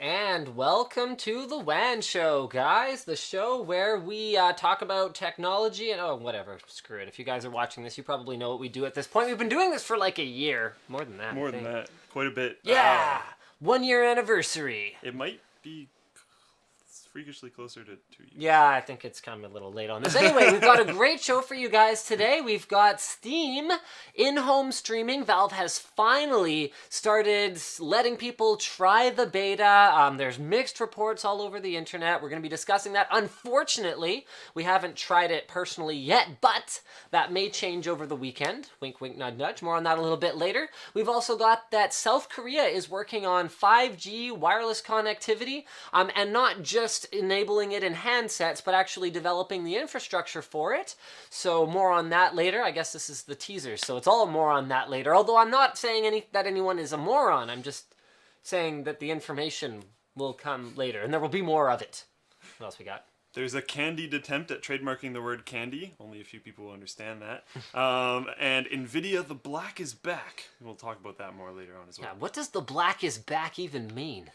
And welcome to the WAN show, guys. The show where we talk about technology and whatever. Screw it. If you guys are watching this, you probably know what we do at this point. We've been doing this for like a year. More than that. More than that. Quite a bit. Yeah. 1 year anniversary. It might be freakishly closer to 2 years. Yeah, I think it's kind of a little late on this. Anyway, we've got a great show for you guys today. We've got Steam in-home streaming. Valve has finally started letting people try the beta. There's mixed reports all over the internet. We're going to be discussing that. Unfortunately, we haven't tried it personally yet, but that may change over the weekend. Wink, wink, nudge, nudge. More on that a little bit later. We've also got that South Korea is working on 5G wireless connectivity, and not just enabling it in handsets, but actually developing the infrastructure for it. So more on that later. I guess this is the teaser, so it's all more on that later. Although I'm not saying that anyone is a moron. I'm just saying that the information will come later, and there will be more of it. What else we got? There's a candied attempt at trademarking the word candy. Only a few people will understand that. And Nvidia, the black is back. We'll talk about that more later on as well. Yeah, what does the black is back even mean?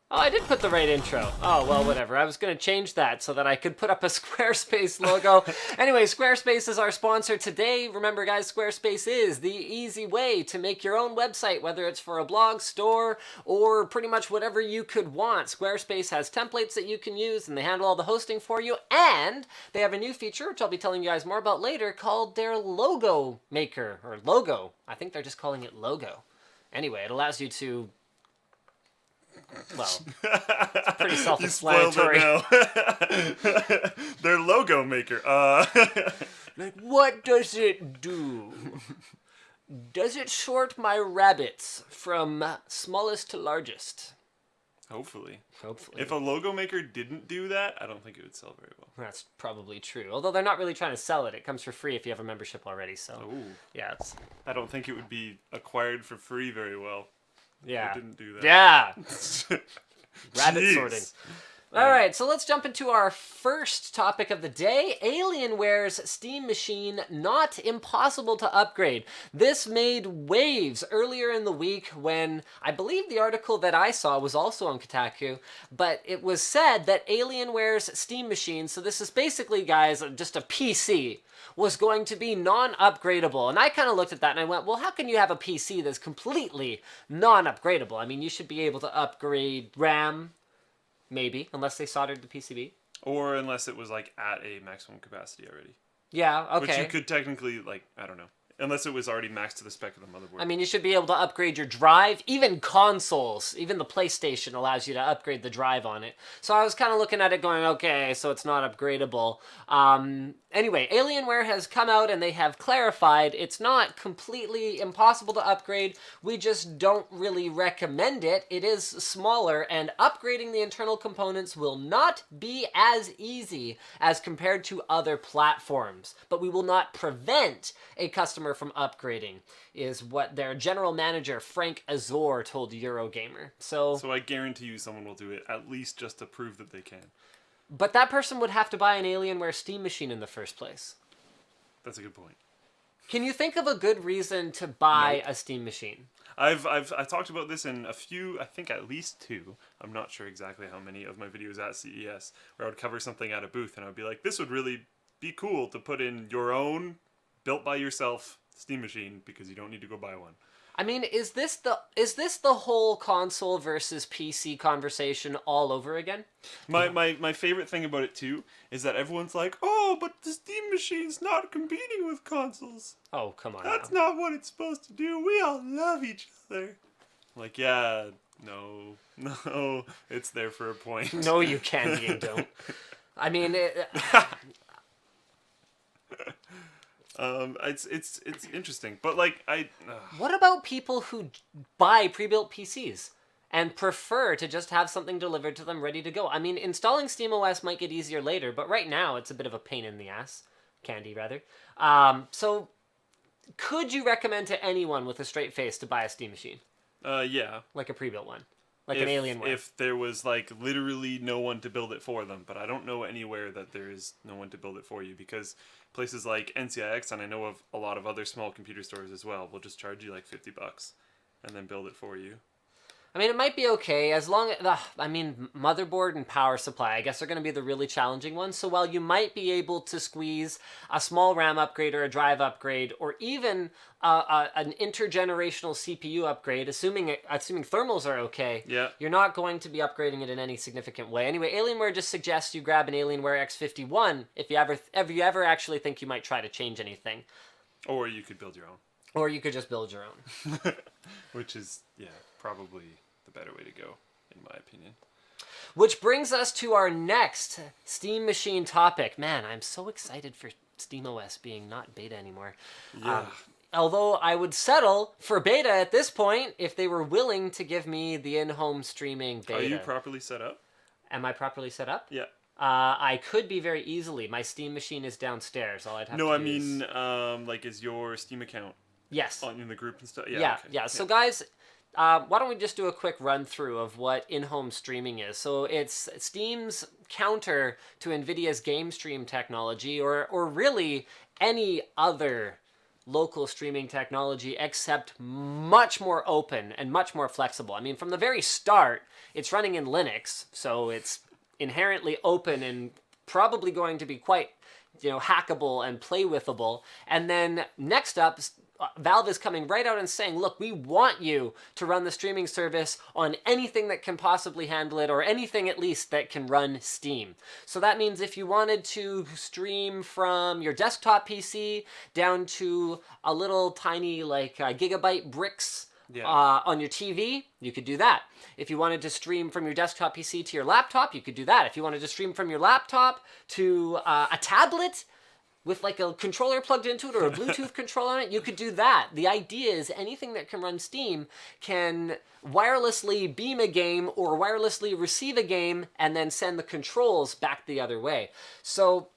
Oh, I did put the right intro. Oh, well, whatever. I was going to change that so that I could put up a Squarespace logo. Anyway, Squarespace is our sponsor today. Remember, guys, Squarespace is the easy way to make your own website, whether it's for a blog, store, or pretty much whatever you could want. Squarespace has templates that you can use, and they handle all the hosting for you. And they have a new feature, which I'll be telling you guys more about later, called their Logo Maker, or Logo. I think they're just calling it Logo. Anyway, it allows you to... Well, it's pretty self-explanatory. Their logo maker. Like, what does it do? Does it sort my rabbits from smallest to largest? Hopefully. Hopefully. If a logo maker didn't do that, I don't think it would sell very well. That's probably true. Although they're not really trying to sell it. It comes for free if you have a membership already. So, yeah. I don't think it would be acquired for free very well. Yeah. It didn't do that. Yeah. Rabbit Jeez. sorting. All right, so let's jump into our first topic of the day. Alienware's Steam machine not impossible to upgrade. This made waves earlier in the week when I believe the article that I saw was also on Kotaku, but it was said that Alienware's Steam machine, so this is basically, guys, just a PC, was going to be non-upgradable. And I kind of looked at that and I went, well, how can you have a PC that's completely non-upgradable? I mean, you should be able to upgrade RAM, maybe, unless they soldered the PCB. Or unless it was, like, at a maximum capacity already. Yeah, okay. Which you could technically, like, I don't know. Unless it was already maxed to the spec of the motherboard. I mean, you should be able to upgrade your drive. Even consoles, even the PlayStation allows you to upgrade the drive on it. So I was kind of looking at it going, okay, so it's not upgradable. Anyway, Alienware has come out and they have clarified it's not completely impossible to upgrade. We just don't really recommend it. It is smaller, and upgrading the internal components will not be as easy as compared to other platforms. But we will not prevent a customer from upgrading, is what their general manager, Frank Azor, told Eurogamer. So I guarantee you someone will do it, at least just to prove that they can. But that person would have to buy an Alienware Steam machine in the first place. That's a good point. Can you think of a good reason to buy a Steam machine? I've talked about this in a few, I think at least two. I'm not sure exactly how many of my videos at CES, where I would cover something at a booth and I would be like, this would really be cool to put in your own built by yourself Steam machine because you don't need to go buy one. I mean, is this the whole console versus PC conversation all over again? My favorite thing about it too is that everyone's like, oh, but the Steam machine's not competing with consoles. Oh, come on. That's not what it's supposed to do. We all love each other. Like, yeah, no, it's there for a point. No, you can and don't. I mean, it's interesting, but like What about people who buy pre-built PCs and prefer to just have something delivered to them ready to go? I mean, installing SteamOS might get easier later, but right now it's a bit of a pain in the ass. candy rather. So could you recommend to anyone with a straight face to buy a Steam machine? Yeah. Like a pre-built one? Like an Alienware? If there was, like, literally no one to build it for them. But I don't know anywhere that there is no one to build it for you, because places like NCIX, and I know of a lot of other small computer stores as well, will just charge you like $50 and then build it for you. I mean, it might be okay as long as, motherboard and power supply, I guess, are going to be the really challenging ones. So while you might be able to squeeze a small RAM upgrade or a drive upgrade, or even an intergenerational CPU upgrade, assuming thermals are okay, Yeah. you're not going to be upgrading it in any significant way. Anyway, Alienware just suggests you grab an Alienware X51 if you ever actually think you might try to change anything. Or you could build your own. Or you could just build your own. Which is, probably the better way to go, in my opinion. Which brings us to our next Steam machine topic. Man, I'm so excited for SteamOS being not beta anymore. Yeah. Although I would settle for beta at this point if they were willing to give me the in-home streaming beta. Are you properly set up? Am I properly set up? Yeah. I could be very easily. My Steam machine is downstairs. All I'd have to do is your Steam account Yes. in the group and stuff? Yeah. Okay. So guys, why don't we just do a quick run through of what in-home streaming is? So it's Steam's counter to Nvidia's game stream technology, or really any other local streaming technology, except much more open and much more flexible. I mean, from the very start, it's running in Linux, so it's inherently open and probably going to be quite, hackable and play-withable. And then next up, Valve is coming right out and saying, look, we want you to run the streaming service on anything that can possibly handle it, or anything at least that can run Steam. So that means if you wanted to stream from your desktop PC down to a little tiny Gigabit bricks on your TV, you could do that. If you wanted to stream from your desktop PC to your laptop, you could do that. If you wanted to stream from your laptop to a tablet with like a controller plugged into it or a Bluetooth controller on it, you could do that. The idea is anything that can run Steam can wirelessly beam a game or wirelessly receive a game and then send the controls back the other way. So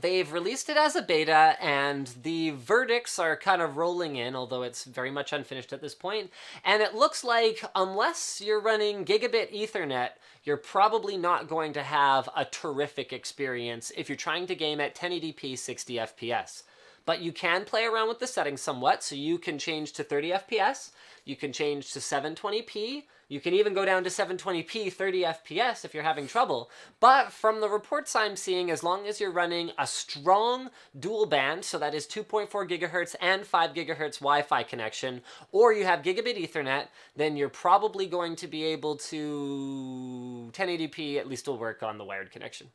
they've released it as a beta, and the verdicts are kind of rolling in, although it's very much unfinished at this point. And it looks like, unless you're running Gigabit Ethernet, you're probably not going to have a terrific experience if you're trying to game at 1080p 60 FPS. But you can play around with the settings somewhat, so you can change to 30 FPS, you can change to 720p, you can even go down to 720p 30 FPS if you're having trouble. But from the reports I'm seeing, as long as you're running a strong dual band, so that is 2.4 gigahertz and 5 gigahertz Wi-Fi connection, or you have Gigabit Ethernet, then you're probably going to be able to 1080p at least will work on the wired connection.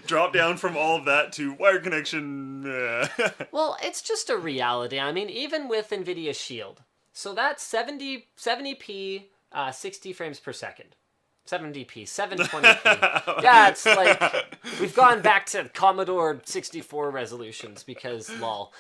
Drop down from all of that to wired connection. Well, it's just a reality. I mean, even with Nvidia Shield. So that's 70p, 60 frames per second. 70p, 720p. Okay. Yeah, it's like, we've gone back to Commodore 64 resolutions because lol.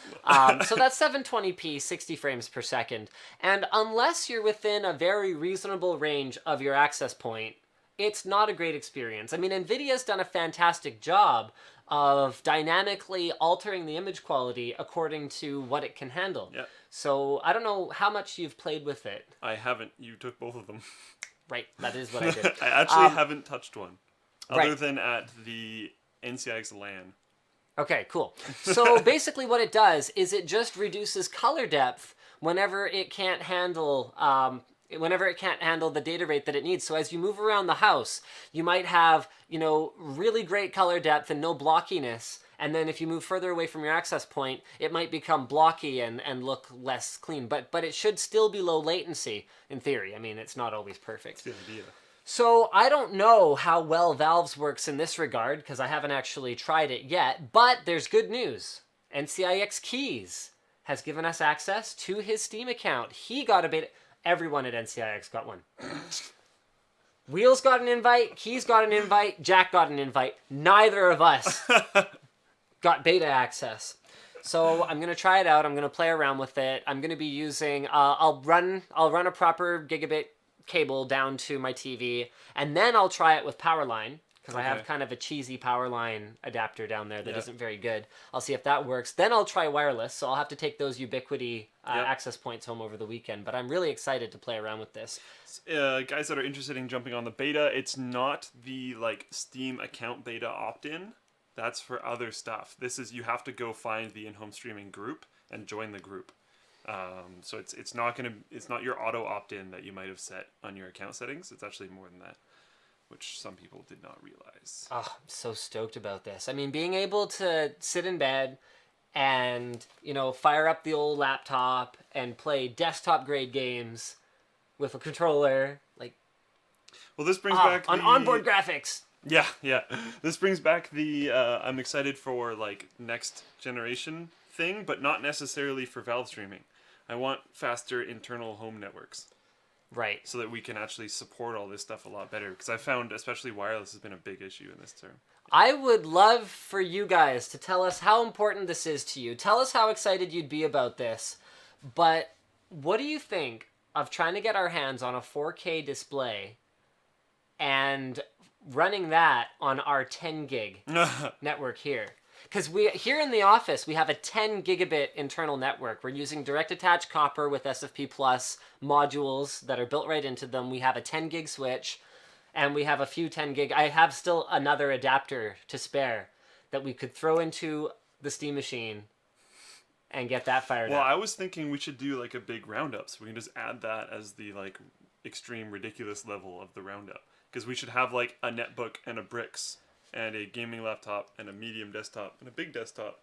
So that's 720p, 60 frames per second. And unless you're within a very reasonable range of your access point, it's not a great experience. I mean, Nvidia's done a fantastic job of dynamically altering the image quality according to what it can handle. Yeah. So I don't know how much you've played with it. I haven't. You took both of them. Right, that is what I did. I actually haven't touched one. Other Right. than at the NCIX LAN. Okay, cool. So basically what it does is it just reduces color depth whenever it can't handle the data rate that it needs. So as you move around the house, you might have, really great color depth and no blockiness. And then if you move further away from your access point, it might become blocky and look less clean. But it should still be low latency, in theory. I mean, it's not always perfect. That's the idea. So I don't know how well Valve's works in this regard, because I haven't actually tried it yet. But there's good news. NCIX Keys has given us access to his Steam account. He got a beta. Everyone at NCIX got one. Wheels got an invite, Keys got an invite, Jack got an invite. Neither of us got beta access. So I'm going to try it out. I'm going to play around with it. I'm going to be using, I'll run a proper gigabit cable down to my TV, and then I'll try it with Powerline, because I have kind of a cheesy power line adapter down there that isn't very good. I'll see if that works. Then I'll try wireless, so I'll have to take those Ubiquiti access points home over the weekend. But I'm really excited to play around with this. Guys that are interested in jumping on the beta, it's not the like Steam account beta opt-in. That's for other stuff. This is, you have to go find the in-home streaming group and join the group. So it's not your auto opt-in that you might have set on your account settings. It's actually more than that, which some people did not realize. Oh, I'm so stoked about this. I mean, being able to sit in bed and, you know, fire up the old laptop and play desktop grade games with a controller, like, well, this brings back on onboard graphics. Yeah. This brings back the I'm excited for like next generation thing, but not necessarily for Valve streaming. I want faster internal home networks. Right. So that we can actually support all this stuff a lot better. Because I found especially wireless has been a big issue in this term. I would love for you guys to tell us how important this is to you. Tell us how excited you'd be about this. But what do you think of trying to get our hands on a 4K display and running that on our 10 gig network here? Because here in the office, we have a 10 gigabit internal network. We're using direct attached copper with SFP Plus modules that are built right into them. We have a 10 gig switch, and we have a few 10 gig. I have still another adapter to spare that we could throw into the Steam machine and get that fired up. Well, I was thinking we should do like a big roundup, so we can just add that as the like extreme ridiculous level of the roundup. Because we should have like a netbook and a bricks and a gaming laptop and a medium desktop and a big desktop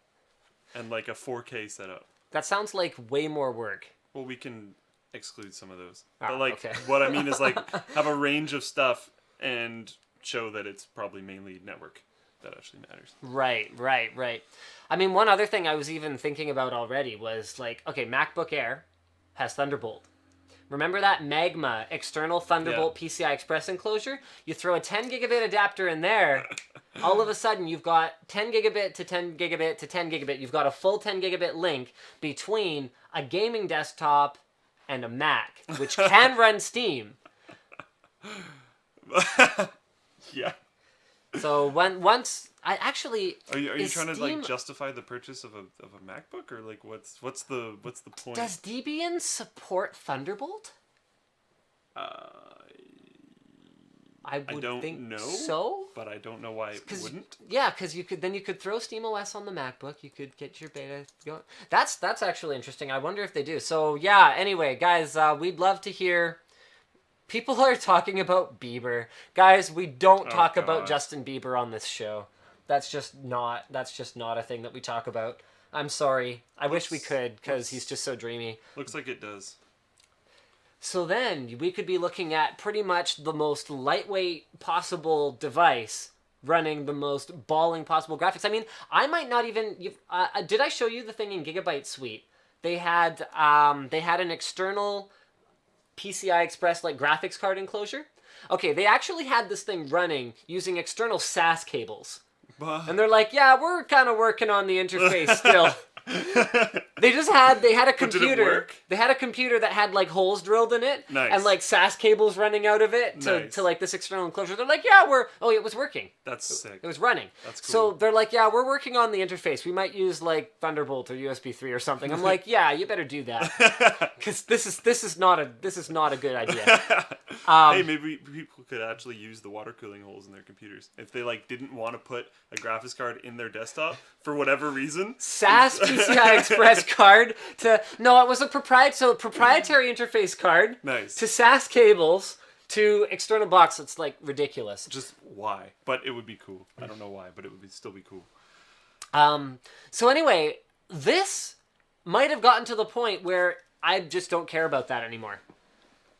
and like a 4K setup. That sounds like way more work. Well, we can exclude some of those. Ah, but like okay. what I mean is like have a range of stuff and show that it's probably mainly network that actually matters. Right. I mean, one other thing I was even thinking about already was like, okay, MacBook Air has Thunderbolt. Remember that Magma external Thunderbolt PCI Express enclosure? You throw a 10 gigabit adapter in there, all of a sudden you've got 10 gigabit to 10 gigabit to 10 gigabit. You've got a full 10 gigabit link between a gaming desktop and a Mac, which can run Steam. Yeah. So once I actually are you trying to Steam, like justify the purchase of a MacBook, or like what's the point? Does Debian support Thunderbolt? I don't think know, so, but I don't know why it wouldn't. Yeah, because you could throw SteamOS on the MacBook. You could get your beta going. That's actually interesting. I wonder if they do. So yeah. Anyway, guys, we'd love to hear. People are talking about Bieber. Guys, we don't talk about Justin Bieber on this show. That's just not a thing that we talk about. I'm sorry. I wish we could, because he's just so dreamy. Looks like it does. So then we could be looking at pretty much the most lightweight possible device running the most balling possible graphics. I mean, I might not even... did I show you the thing in Gigabyte Suite? They had an external PCI Express like graphics card enclosure. Okay, they actually had this thing running using external SAS cables. And they're like, yeah, we're kind of working on the interface still. They had a computer. Did it work? They had a computer that had like holes drilled in it. Nice. And like SAS cables running out of it to like this external enclosure. They're like, yeah, it was working. That's sick. It was running. That's cool. So they're like, yeah, we're working on the interface. We might use like Thunderbolt or USB 3 or something. I'm like, yeah, you better do that. Because this is not a good idea. Hey, maybe people could actually use the water cooling holes in their computers if they like didn't want to put a graphics card in their desktop for whatever reason. SAS PCI Express card it was a proprietary interface card. Nice. To SAS cables to external box. It's like ridiculous. Just why? But it would be cool. I don't know why, but it would still be cool. So anyway, this might have gotten to the point where I just don't care about that anymore.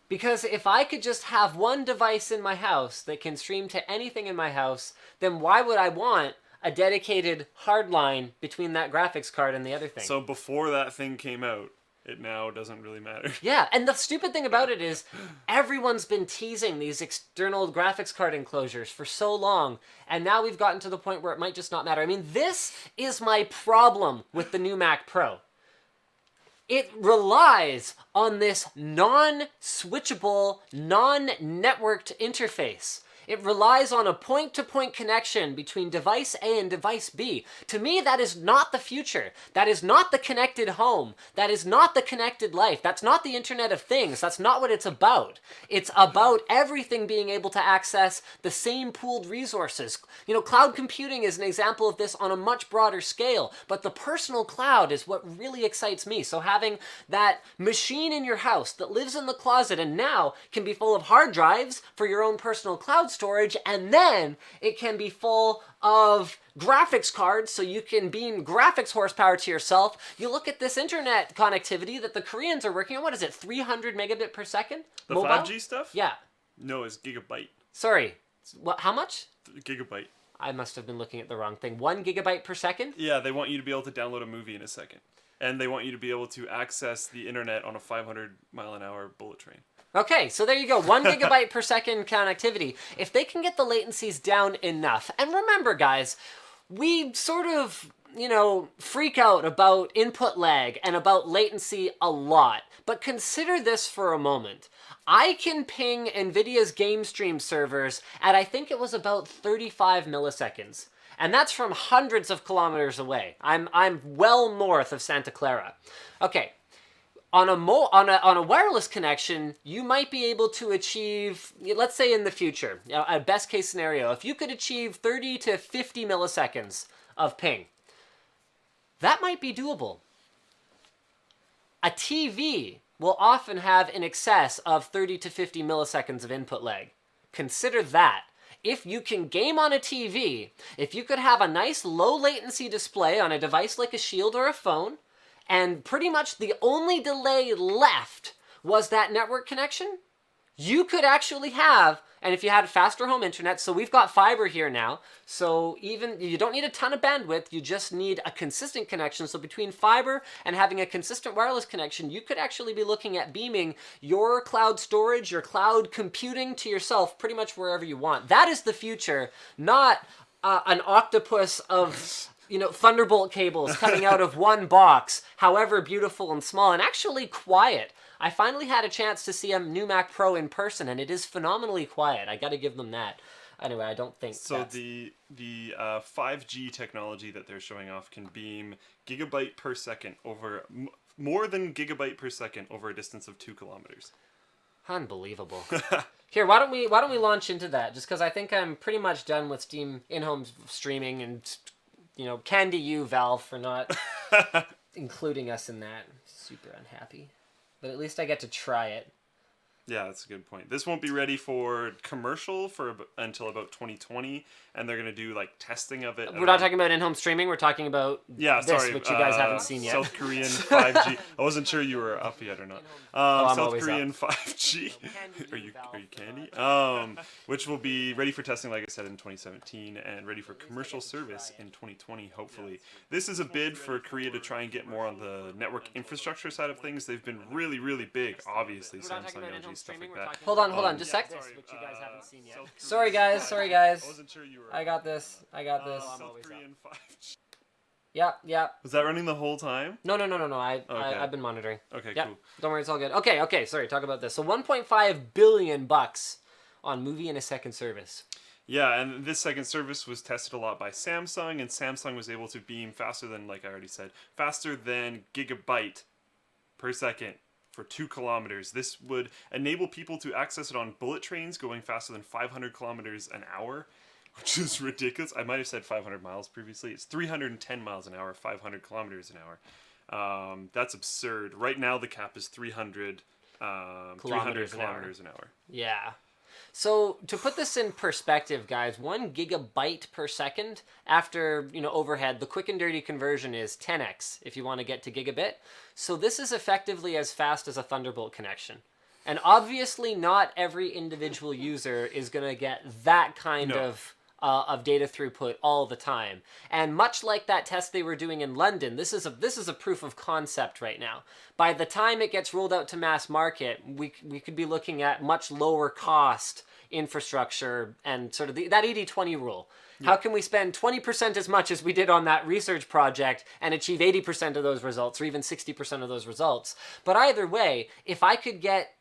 Because if I could just have one device in my house that can stream to anything in my house, then why would I want a dedicated hard line between that graphics card and the other thing? So before that thing came out, it now doesn't really matter. Yeah, and the stupid thing about it is everyone's been teasing these external graphics card enclosures for so long, and now we've gotten to the point where it might just not matter. I mean, this is my problem with the new Mac Pro. It relies on this non-switchable, non-networked interface. It relies on a point-to-point connection between device A and device B. To me, that is not the future. That is not the connected home. That is not the connected life. That's not the Internet of Things. That's not what it's about. It's about everything being able to access the same pooled resources. You know, cloud computing is an example of this on a much broader scale, but the personal cloud is what really excites me. So having that machine in your house that lives in the closet and now can be full of hard drives for your own personal cloud storage, and then it can be full of graphics cards so you can beam graphics horsepower to yourself. You look at this internet connectivity that the Koreans are working on. What is it, 300 megabit per second? The mobile? 5G stuff? Yeah. No, it's gigabit. Sorry. What? How much? Gigabyte. I must have been looking at the wrong thing. 1 gigabyte per second? Yeah, they want you to be able to download a movie in a second. And they want you to be able to access the internet on a 500-mile-an-hour bullet train. Okay, so there you go. 1 gigabyte per second connectivity. If they can get the latencies down enough, and remember, guys, we sort of, you know, freak out about input lag and about latency a lot. But consider this for a moment. I can ping Nvidia's game stream servers at, I think it was about 35 milliseconds. And that's from hundreds of kilometers away. I'm well north of Santa Clara. Okay. On a wireless connection, you might be able to achieve, let's say in the future, a best case scenario, if you could achieve 30 to 50 milliseconds of ping, that might be doable. A TV will often have in excess of 30 to 50 milliseconds of input lag. Consider that. If you can game on a TV, if you could have a nice low latency display on a device like a Shield or a phone, and pretty much the only delay left was that network connection, you could actually have, and if you had faster home internet, so we've got fiber here now, so even, you don't need a ton of bandwidth, you just need a consistent connection. So between fiber and having a consistent wireless connection, you could actually be looking at beaming your cloud storage, your cloud computing to yourself pretty much wherever you want. That is the future, not an octopus of, you know, Thunderbolt cables coming out of one box, however beautiful and small, and actually quiet. I finally had a chance to see a new Mac Pro in person, and it is phenomenally quiet. I got to give them that. Anyway, I don't think so. The 5G technology that they're showing off can beam gigabit per second over more than gigabit per second over a distance of 2 kilometers. Unbelievable. Here, why don't we launch into that? Just because I think I'm pretty much done with Steam in-home streaming, and you know, candy you, Valve, for not including us in that. Super unhappy. But at least I get to try it. Yeah, that's a good point. This won't be ready for commercial until about 2020, and they're going to do like testing of it. We're not talking about in-home streaming. We're talking about this, which you guys haven't seen yet. South Korean 5G. I wasn't sure you were up yet or not. South Korean up. 5G. Are you candy? Which will be ready for testing, like I said, in 2017, and ready for commercial service in 2020, hopefully. This is a bid for Korea to try and get more on the network infrastructure side of things. They've been really, really big, obviously. Samsung, LG, stuff like that. Hold on, just a sec. Which you guys haven't seen yet. Sorry guys. I wasn't sure you were. I got this. South Korean 5G. Yeah. Was that running the whole time? No. I've been monitoring. Okay, yep. cool. Don't worry, it's all good. Okay. Sorry, talk about this. So $1.5 billion on movie in a second service. Yeah, and this second service was tested a lot by Samsung, and Samsung was able to beam faster than, like I already said, faster than gigabit per second for 2 kilometers. This would enable people to access it on bullet trains going faster than 500 kilometers an hour, which is ridiculous. I might have said 500 miles previously. It's 310 miles an hour, 500 kilometers an hour. That's absurd. Right now the cap is 300 kilometers an hour. Yeah. So to put this in perspective, guys, 1 gigabyte per second after, overhead, the quick and dirty conversion is 10x if you want to get to gigabit. So this is effectively as fast as a Thunderbolt connection. And obviously not every individual user is going to get that kind of data throughput all the time. And much like that test they were doing in London, this is a proof of concept right now. By the time it gets rolled out to mass market, we could be looking at much lower cost infrastructure and sort of that 80-20 rule. Yeah. How can we spend 20% as much as we did on that research project and achieve 80% of those results, or even 60% of those results? But either way, if I could get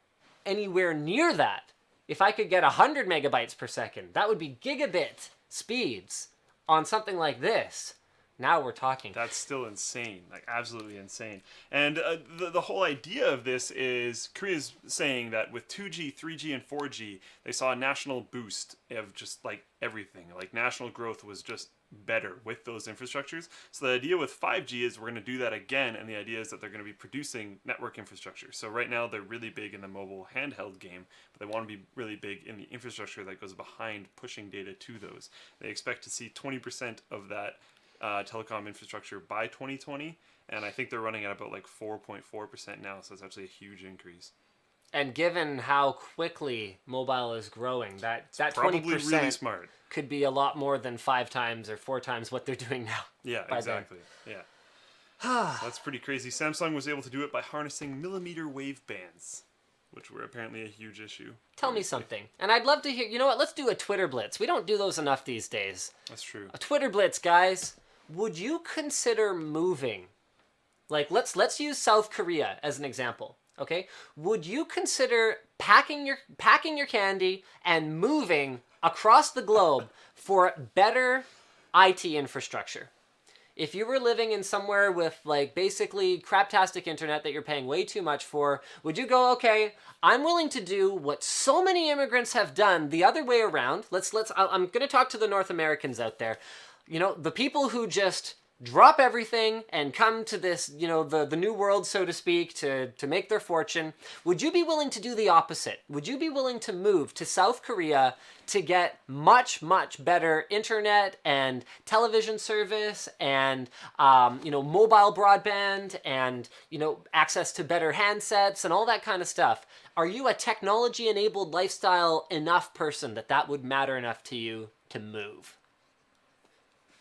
anywhere near that, if I could get 100 megabytes per second, that would be gigabit speeds on something like this. Now we're talking. That's still insane, like absolutely insane. And the whole idea of this is Korea's saying that with 2G, 3G, and 4G, they saw a national boost of just like everything. Like national growth was just better with those infrastructures. So the idea with 5G is we're going to do that again, and the idea is that they're going to be producing network infrastructure. So right now they're really big in the mobile handheld game, but they want to be really big in the infrastructure that goes behind pushing data to those. They expect to see 20% of that telecom infrastructure by 2020, and I think they're running at about like 4.4% now, so it's actually a huge increase. And given how quickly mobile is growing, that 20% Probably really smart. could be a lot more than 5 times or 4 times what they're doing now. Yeah, exactly. Yeah. That's pretty crazy. Samsung was able to do it by harnessing millimeter wave bands, which were apparently a huge issue. Tell me something. And I'd love to hear, you know what, let's do a Twitter Blitz. We don't do those enough these days. That's true. A Twitter Blitz, guys. Would you consider moving? Like, let's use South Korea as an example, okay? Would you consider packing your candy and moving across the globe for better IT infrastructure? If you were living in somewhere with like basically craptastic internet that you're paying way too much for, would you go, okay, I'm willing to do what so many immigrants have done the other way around. I'm going to talk to the North Americans out there. You know, the people who just drop everything and come to this, you know, the new world, so to speak, to make their fortune. Would you be willing to do the opposite? Would you be willing to move to South Korea to get much, much better internet and television service and, you know, mobile broadband and, you know, access to better handsets and all that kind of stuff? Are you a technology-enabled lifestyle enough person that would matter enough to you to move?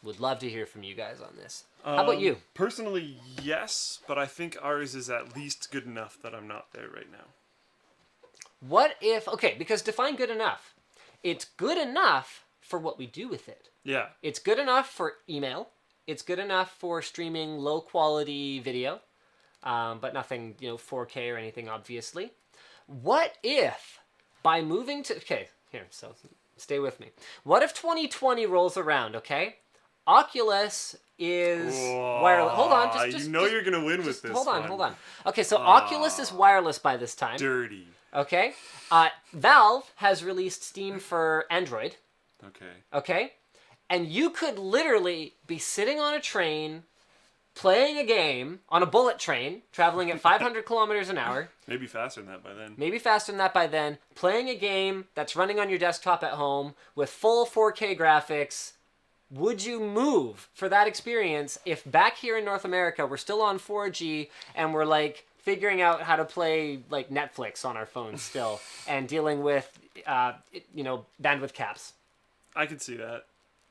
Would love to hear from you guys on this. How about you? Personally, yes, but I think ours is at least good enough that I'm not there right now. What if, okay, because define good enough. It's good enough for what we do with it. Yeah. It's good enough for email. It's good enough for streaming low quality video, but nothing, you know, 4K or anything, obviously. What if by moving to, okay, here, so stay with me. What if 2020 rolls around, okay? Oculus is wireless. Hold on, just you know you're gonna win with this. Hold on. Okay, so Oculus is wireless by this time. Dirty. Okay. Valve has released Steam for Android. Okay. Okay. And you could literally be sitting on a train, playing a game on a bullet train, traveling at 500 kilometers an hour. Maybe faster than that by then. Playing a game that's running on your desktop at home with full 4K graphics. Would you move for that experience if back here in North America we're still on 4G and we're like figuring out how to play like Netflix on our phones still and dealing with you know, bandwidth caps? I could see that.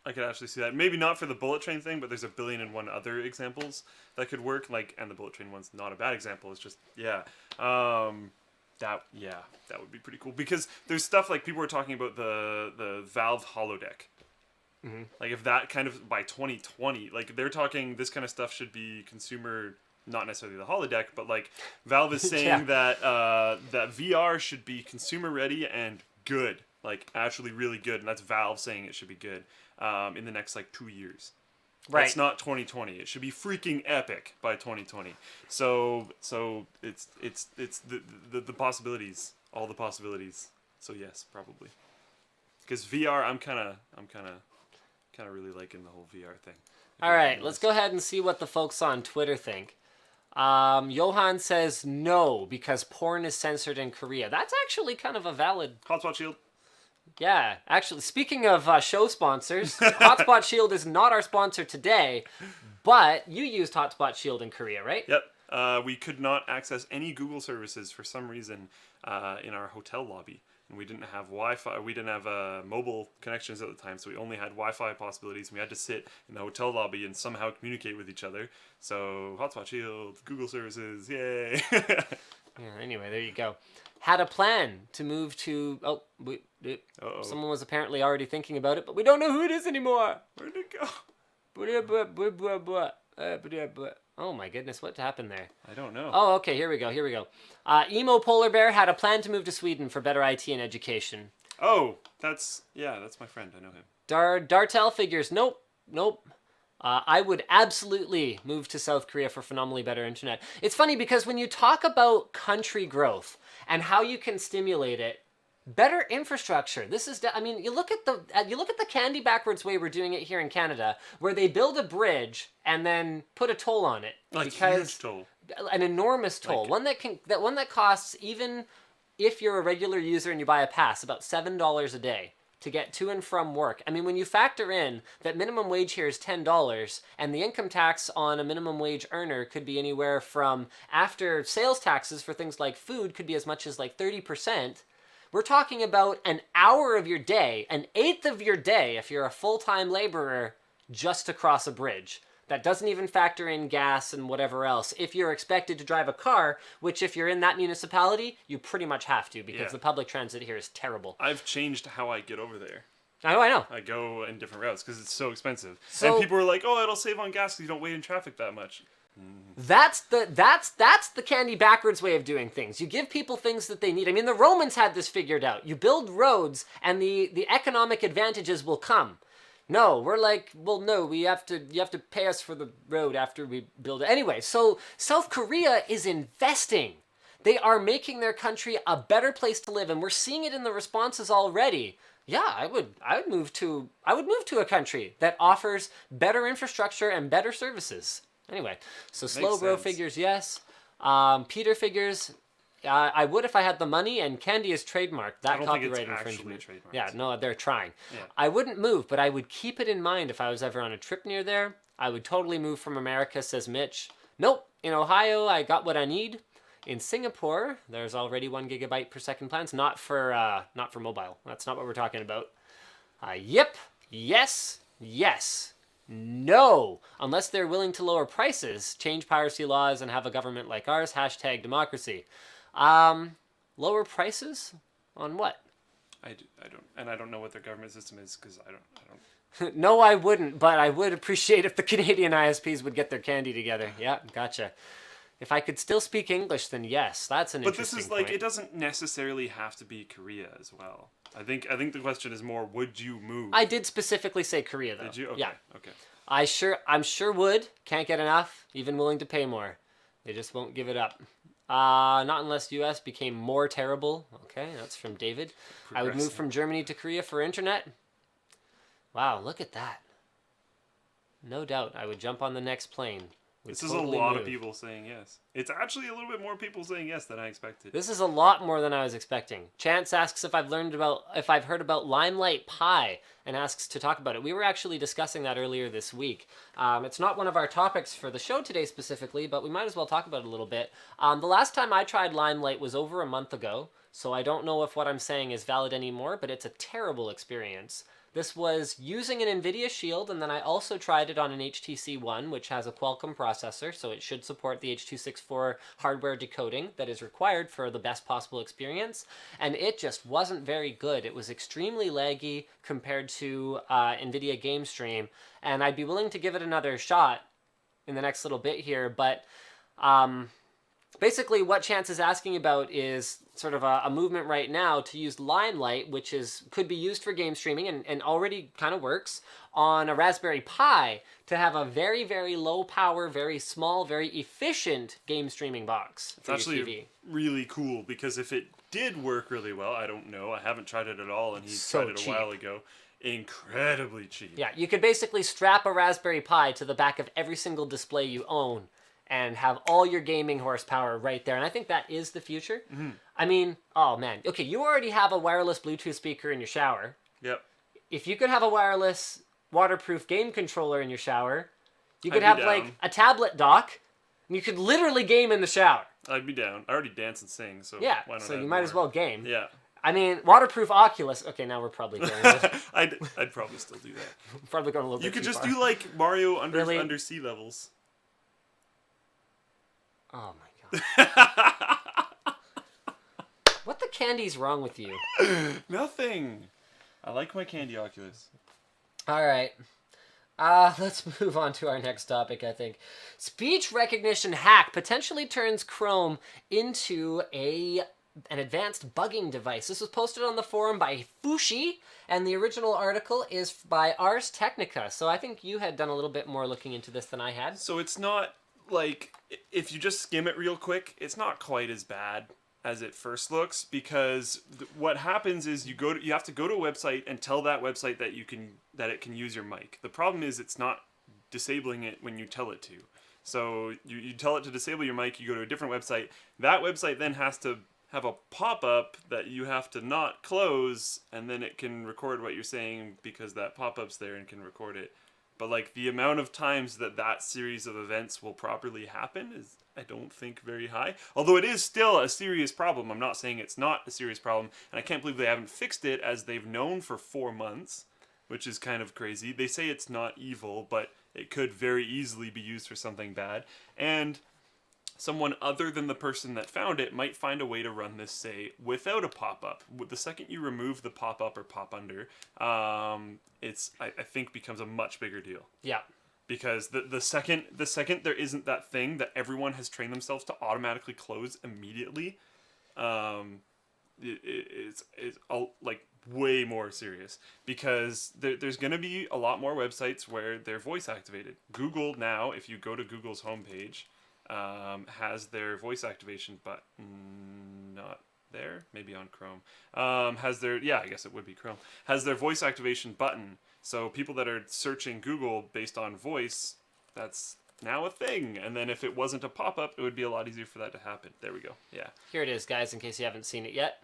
I could actually see that. Maybe not for the bullet train thing, but there's 1,000,000,001 other examples that could work. Like, and the bullet train one's not a bad example. It's just that would be pretty cool because there's stuff like people were talking about the Valve holodeck. Mm-hmm. Like if that kind of by 2020, like they're talking this kind of stuff should be consumer, not necessarily the holodeck, but like Valve is saying that that VR should be consumer ready and good, like actually really good, and that's Valve saying it should be good in the next like 2 years. Right. It's not 2020. It should be freaking epic by 2020. So it's the possibilities, all the possibilities. So yes, probably. Because VR, I'm kind of really liking the whole VR thing. All right, let's go ahead and see what the folks on Twitter think. Johan says no because porn is censored in Korea. That's actually kind of a valid... Hotspot Shield. Yeah, actually, speaking of show sponsors, Hotspot Shield is not our sponsor today, but you used Hotspot Shield in Korea, right? Yep. We could not access any Google services for some reason in our hotel lobby. And we didn't have Wi-Fi. We didn't have mobile connections at the time, so we only had Wi-Fi possibilities. And we had to sit in the hotel lobby and somehow communicate with each other. So Hotspot Shield, Google services, yay! Anyway, there you go. Had a plan to move to... someone was apparently already thinking about it, but we don't know who it is anymore. Where'd it go? Oh my goodness, what happened there? I don't know. Oh, okay, here we go. Emo Polar Bear had a plan to move to Sweden for better IT and education. Oh, that's my friend. I know him. Dartel figures, nope. I would absolutely move to South Korea for phenomenally better internet. It's funny because when you talk about country growth and how you can stimulate it, better infrastructure. This is, I mean, you look at the candy backwards way we're doing it here in Canada, where they build a bridge and then put a toll on it, Like because huge toll. an enormous toll, one that costs, even if you're a regular user and you buy a pass, about $7 a day to get to and from work. I mean, when you factor in that minimum wage here is $10, and the income tax on a minimum wage earner could be anywhere from, after sales taxes for things like food, could be as much as like 30%. We're talking about an hour of your day, an eighth of your day, if you're a full-time laborer, just to cross a bridge. That doesn't even factor in gas and whatever else. If you're expected to drive a car, which if you're in that municipality, you pretty much have to, because the public transit here is terrible. I've changed how I get over there. I know. I go in different routes because it's so expensive. So, and people are like, "Oh, it'll save on gas because you don't wait in traffic that much." That's the candy backwards way of doing things. You give people things that they need. I mean, the Romans had this figured out. You build roads, and the economic advantages will come. No, we're like, well, no, you have to pay us for the road after we build it. Anyway, so South Korea is investing. They are making their country a better place to live, and we're seeing it in the responses already. Yeah, I would move to a country that offers better infrastructure and better services. Anyway, so slow grow figures, yes. Peter figures, I would if I had the money, and candy is trademarked. That copyright infringement. Yeah, no, they're trying. Yeah. I wouldn't move, but I would keep it in mind if I was ever on a trip near there. I would totally move from America, says Mitch. Nope, in Ohio, I got what I need. In Singapore, there's already 1 gigabyte per second plans, not for mobile. That's not what we're talking about. Yep, yes, no, unless they're willing to lower prices, change piracy laws, and have a government like ours. # democracy. Lower prices on what? I don't know what their government system is because I don't. No, I wouldn't, but I would appreciate if the Canadian ISPs would get their candy together. Yeah, gotcha. If I could still speak English, then yes, that's an interesting point. But this is like, it doesn't necessarily have to be Korea as well. I think the question is more, would you move? I did specifically say Korea, though. Did you? Okay. Yeah. Okay. I'm sure would. Can't get enough. Even willing to pay more. They just won't give it up. Not unless U.S. became more terrible. Okay, that's from David. I would move from Germany to Korea for internet. Wow, look at that. No doubt, I would jump on the next plane. This is a lot of people saying yes. It's actually a little bit more people saying yes than I expected. This is a lot more than I was expecting. Chance asks if I've heard about Limelight Pi, and asks to talk about it. We were actually discussing that earlier this week. It's not one of our topics for the show today specifically, but we might as well talk about it a little bit. The last time I tried Limelight was over a month ago, so I don't know if what I'm saying is valid anymore, but it's a terrible experience. This was using an Nvidia Shield, and then I also tried it on an HTC One, which has a Qualcomm processor, so it should support the H.264 hardware decoding that is required for the best possible experience, and it just wasn't very good. It was extremely laggy compared to Nvidia Game Stream, and I'd be willing to give it another shot in the next little bit here, but basically what Chance is asking about is sort of a movement right now to use Limelight, which could be used for game streaming and already kind of works, on a Raspberry Pi to have a very, very low power, very small, very efficient game streaming box for it's your actually TV. Really cool, because if it did work really well, I don't know, I haven't tried it at all, and he So tried it cheap. a while ago. Incredibly cheap. Yeah, you could basically strap a Raspberry Pi to the back of every single display you own and have all your gaming horsepower right there. And I think that is the future. Mm-hmm. I mean, oh man. Okay, you already have a wireless Bluetooth speaker in your shower. Yep. If you could have a wireless waterproof game controller in your shower, you could have like a tablet dock, and you could literally game in the shower. I'd be down. I already dance and sing, so yeah, why not so you add might more? as well game. Yeah. I mean, waterproof Oculus. Okay, now we're probably going. I'd probably still do that. Probably going a little bit You could too just far. do like Mario Really? under sea levels. Oh my god. What the candy's wrong with you? Nothing. I like my candy Oculus. All right. Let's move on to our next topic, I think. Speech recognition hack potentially turns Chrome into an advanced bugging device. This was posted on the forum by Fushi, and the original article is by Ars Technica. So I think you had done a little bit more looking into this than I had. So it's not like, if you just skim it real quick, it's not quite as bad as it first looks, because what happens is you have to go to a website and tell that website that it can use your mic. The problem is it's not disabling it when you tell it to. So you tell it to disable your mic, you go to a different website. That website then has to have a pop-up that you have to not close, and then it can record what you're saying because that pop-up's there and can record it. But like the amount of times that series of events will properly happen is, I don't think, very high. Although it is still a serious problem. I'm not saying it's not a serious problem, and I can't believe they haven't fixed it, as they've known for 4 months, which is kind of crazy. They say it's not evil, but it could very easily be used for something bad. And someone other than the person that found it might find a way to run this, say, without a pop-up. The second you remove the pop-up or pop-under, I think becomes a much bigger deal. Yeah. Because the second there isn't that thing that everyone has trained themselves to automatically close immediately, it's like way more serious. Because there's going to be a lot more websites where they're voice activated. Google now, if you go to Google's homepage, has their voice activation button not there, maybe on Chrome. I guess it would be Chrome. Has their voice activation button. So people that are searching Google based on voice, that's now a thing. And then if it wasn't a pop-up, it would be a lot easier for that to happen. There we go. Yeah. Here it is, guys, in case you haven't seen it yet.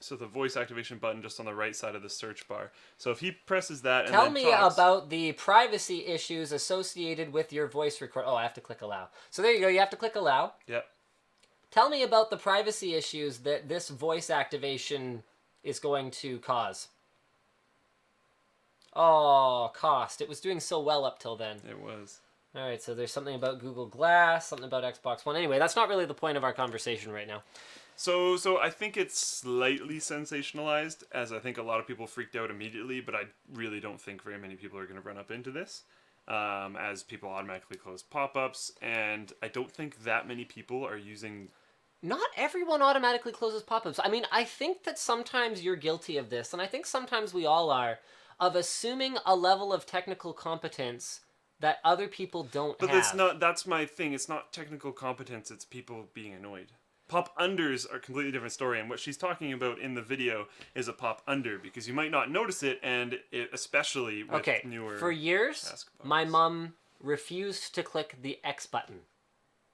So the voice activation button just on the right side of the search bar. So if he presses that and Tell then me talks, about the privacy issues associated with your voice record. Oh, I have to click allow. So there you go. You have to click allow. Yep. Tell me about the privacy issues that this voice activation is going to cause. Oh, cost. It was doing so well up till then. It was. All right, so there's something about Google Glass, something about Xbox One. Anyway, that's not really the point of our conversation right now. So I think it's slightly sensationalized, as I think a lot of people freaked out immediately, but I really don't think very many people are going to run up into this, as people automatically close pop-ups, and I don't think that many people are using... Not everyone automatically closes pop-ups. I memean, I think that sometimes you're guilty of this, and I think sometimes we all are, of assuming a level of technical competence that other people don't have. But that's my thing. It's not technical competence, it's people being annoyed. Pop-unders are a completely different story, and what she's talking about in the video is a pop-under, because you might not notice it, and especially with newer... For years, my mom refused to click the X button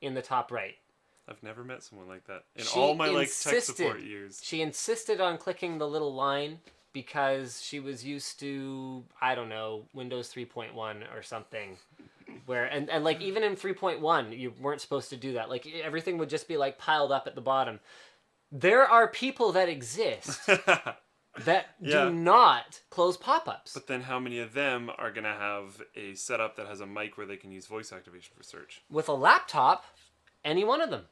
in the top right. I've never met someone like that in all my tech support years. She insisted on clicking the little line because she was used to, I don't know, Windows 3.1 or something. Where and like even in 3.1 you weren't supposed to do that. Like everything would just be like piled up at the bottom. There are people that exist that do not close pop-ups. But then how many of them are going to have a setup that has a mic where they can use voice activation for search? With a laptop, any one of them.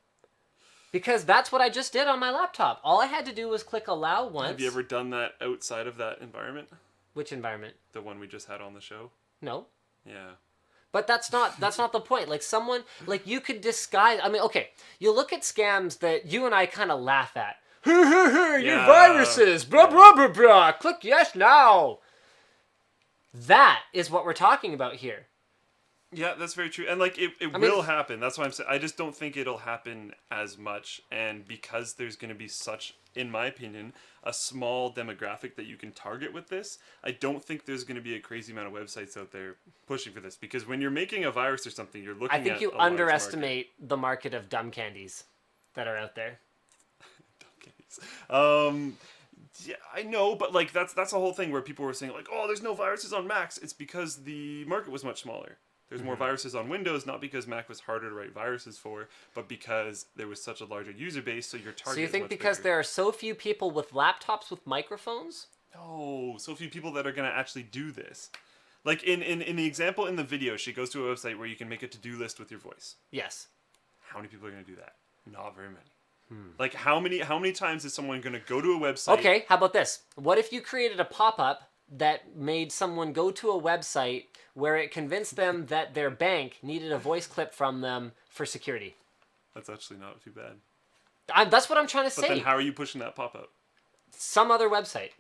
Because that's what I just did on my laptop. All I had to do was click allow once. Have you ever done that outside of that environment? Which environment? The one we just had on the show? No. Yeah. But that's not the point. Like someone, like you could disguise. I mean, okay, you look at scams that you and I kind of laugh at. Your viruses, blah, blah, blah, blah. Click yes now. That is what we're talking about here. Yeah, that's very true. And like it will happen. That's why I'm saying I just don't think it'll happen as much. And because there's going to be such, in my opinion, a small demographic that you can target with this, I don't think there's going to be a crazy amount of websites out there pushing for this. Because when you're making a virus or something, you're looking at I think you underestimate the market of dumb candies that are out there. Dumb candies. Yeah, I know, but like that's the whole thing where people were saying like, oh, there's no viruses on Macs. It's because the market was much smaller. There's more viruses on Windows, not because Mac was harder to write viruses for, but because there was such a larger user base, so your target. So you think is much because bigger. there are so few people with laptops with microphones? No, so few people that are going to actually do this. Like in the example in the video, she goes to a website where you can make a to-do list with your voice. Yes. How many people are going to do that? Not very many. Like how many times is someone going to go to a website? Okay, how about this? What if you created a pop-up that made someone go to a website where it convinced them that their bank needed a voice clip from them for security. That's actually not too bad. That's what I'm trying to say. But then how are you pushing that pop-up? Some other website.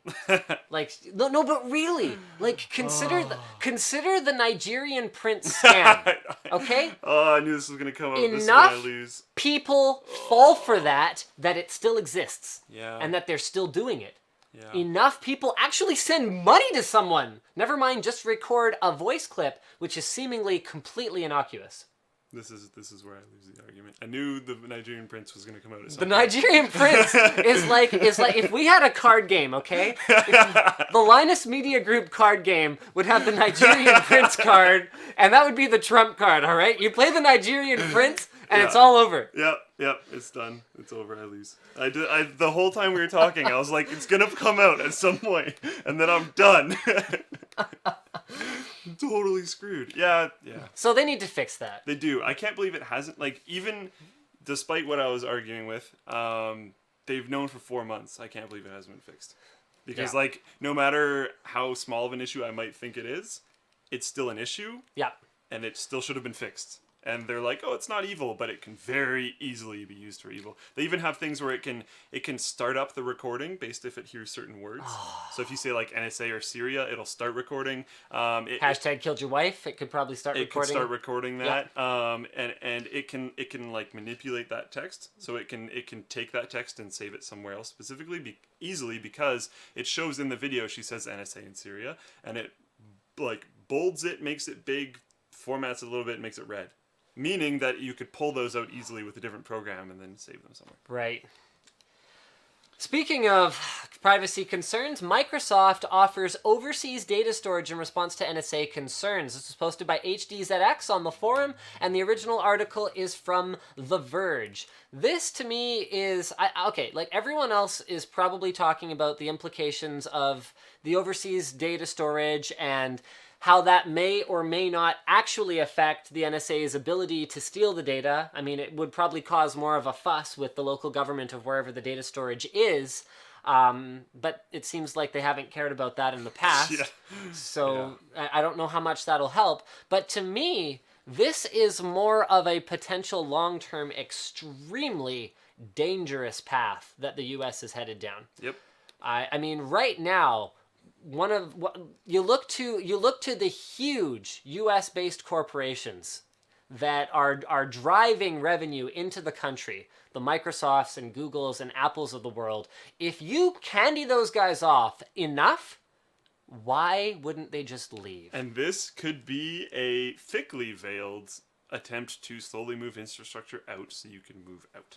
Like, no, but really, like, consider the Nigerian prince scam, okay? Oh, I knew this was going to come up. This is Enough when I lose. people fall for that it still exists. Yeah. And that they're still doing it. Yeah. Enough people actually send money to someone. Never mind just record a voice clip, which is seemingly completely innocuous. This is where I lose the argument. I knew the Nigerian prince was going to come out at some The point. Nigerian prince is like if we had a card game, okay? If the Linus Media Group card game would have the Nigerian prince card, and that would be the trump card, all right? You play the Nigerian prince, and it's all over. Yep, it's done. It's over. I lose. The whole time we were talking, I was like, it's gonna come out at some point, and then I'm done. I'm totally screwed. Yeah. So they need to fix that. They do. I can't believe it hasn't. Like, even despite what I was arguing with, they've known for 4 months. I can't believe it hasn't been fixed. Because, like, no matter how small of an issue I might think it is, it's still an issue. Yeah. And it still should have been fixed. And they're like, oh, it's not evil, but it can very easily be used for evil. They even have things where it can start up the recording based if it hears certain words. So if you say like NSA or Syria, it'll start recording. Hashtag killed your wife. It could probably start recording. It could start recording that. Yeah. And it can like manipulate that text. So it can take that text and save it somewhere else specifically easily because it shows in the video she says NSA in Syria, and it like bolds it, makes it big, formats it a little bit, and makes it red. Meaning that you could pull those out easily with a different program and then save them somewhere. Right. Speaking of privacy concerns, Microsoft offers overseas data storage in response to NSA concerns. This was posted by HDZX on the forum, and the original article is from The Verge. This, to me, is... okay, like everyone else is probably talking about the implications of the overseas data storage and how that may or may not actually affect the NSA's ability to steal the data. I mean, it would probably cause more of a fuss with the local government of wherever the data storage is, but it seems like they haven't cared about that in the past. So I don't know how much that'll help. But to me, this is more of a potential long-term, extremely dangerous path that the U.S. is headed down. Yep. I mean, right now, you look to the huge U.S.-based corporations that are driving revenue into the country, the Microsofts and Googles and Apples of the world. If you candy those guys off enough, why wouldn't they just leave? And this could be a thickly veiled attempt to slowly move infrastructure out so you can move out.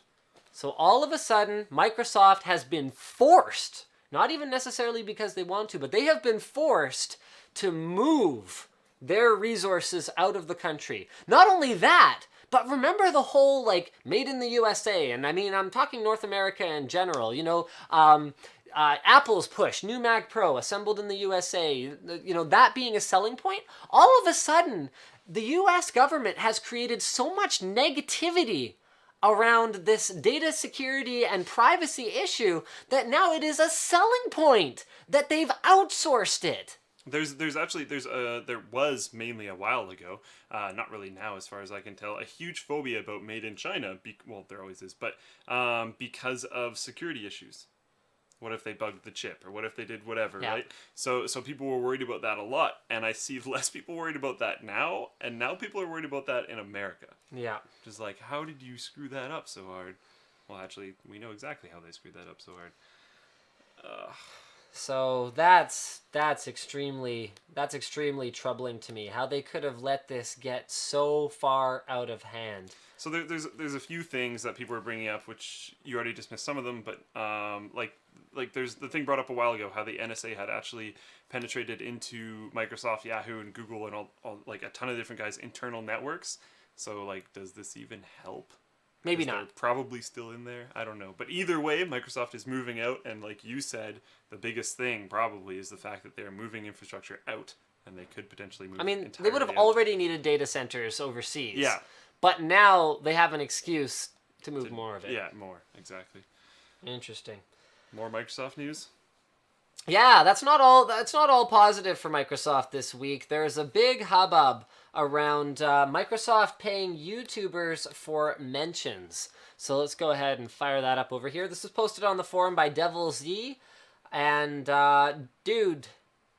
So all of a sudden, Microsoft has been forced, not even necessarily because they want to, but they have been forced to move their resources out of the country. Not only that, but remember the whole, like, made in the USA, and I mean, I'm talking North America in general, you know, Apple's push, new Mac Pro, assembled in the USA, you know, that being a selling point. All of a sudden, the US government has created so much negativity around this data security and privacy issue that now it is a selling point that they've outsourced it. There was mainly a while ago, not really now as far as I can tell, a huge phobia about made in China. Well, there always is, but because of security issues. What if they bugged the chip, or what if they did whatever, right? So people were worried about that a lot, and I see less people worried about that now, and now people are worried about that in America. Yeah. Just like, how did you screw that up so hard? Well, actually, we know exactly how they screwed that up so hard. So that's extremely troubling to me. How they could have let this get so far out of hand. So there's a few things that people are bringing up, which you already dismissed some of them, but like there's the thing brought up a while ago, how the NSA had actually penetrated into Microsoft, Yahoo, and Google, and all like a ton of different guys' internal networks. So like, does this even help? Maybe not. They're probably still in there. I don't know. But either way, Microsoft is moving out, and like you said, the biggest thing probably is the fact that they're moving infrastructure out, and they could potentially move. I mean, they would have already needed data centers overseas. Yeah. But now they have an excuse to move more of it. Yeah, more, exactly. Interesting. More Microsoft news? Yeah, that's not all. That's not all positive for Microsoft this week. There's a big hubbub around Microsoft paying YouTubers for mentions. So let's go ahead and fire that up over here. This was posted on the forum by Devil's Ye, and dude,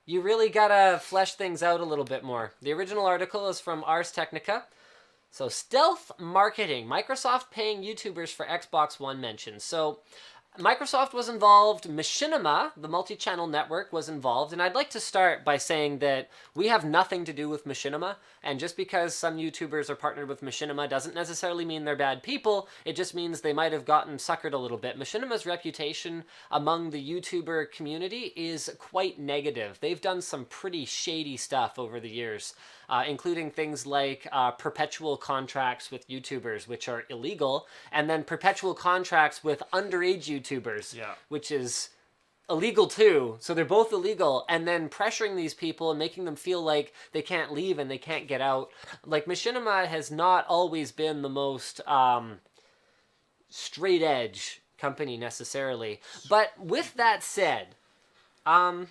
you really gotta flesh things out a little bit more. The original article is from Ars Technica. So stealth marketing, Microsoft paying YouTubers for Xbox One mentions. So Microsoft was involved, Machinima, the multi-channel network, was involved, and I'd like to start by saying that we have nothing to do with Machinima, and just because some YouTubers are partnered with Machinima doesn't necessarily mean they're bad people, it just means they might have gotten suckered a little bit. Machinima's reputation among the YouTuber community is quite negative. They've done some pretty shady stuff over the years, including things like perpetual contracts with YouTubers, which are illegal, and then perpetual contracts with underage YouTubers, which is illegal too. So they're both illegal, and then pressuring these people and making them feel like they can't leave and they can't get out. Like, Machinima has not always been the most straight edge company necessarily. But with that said, you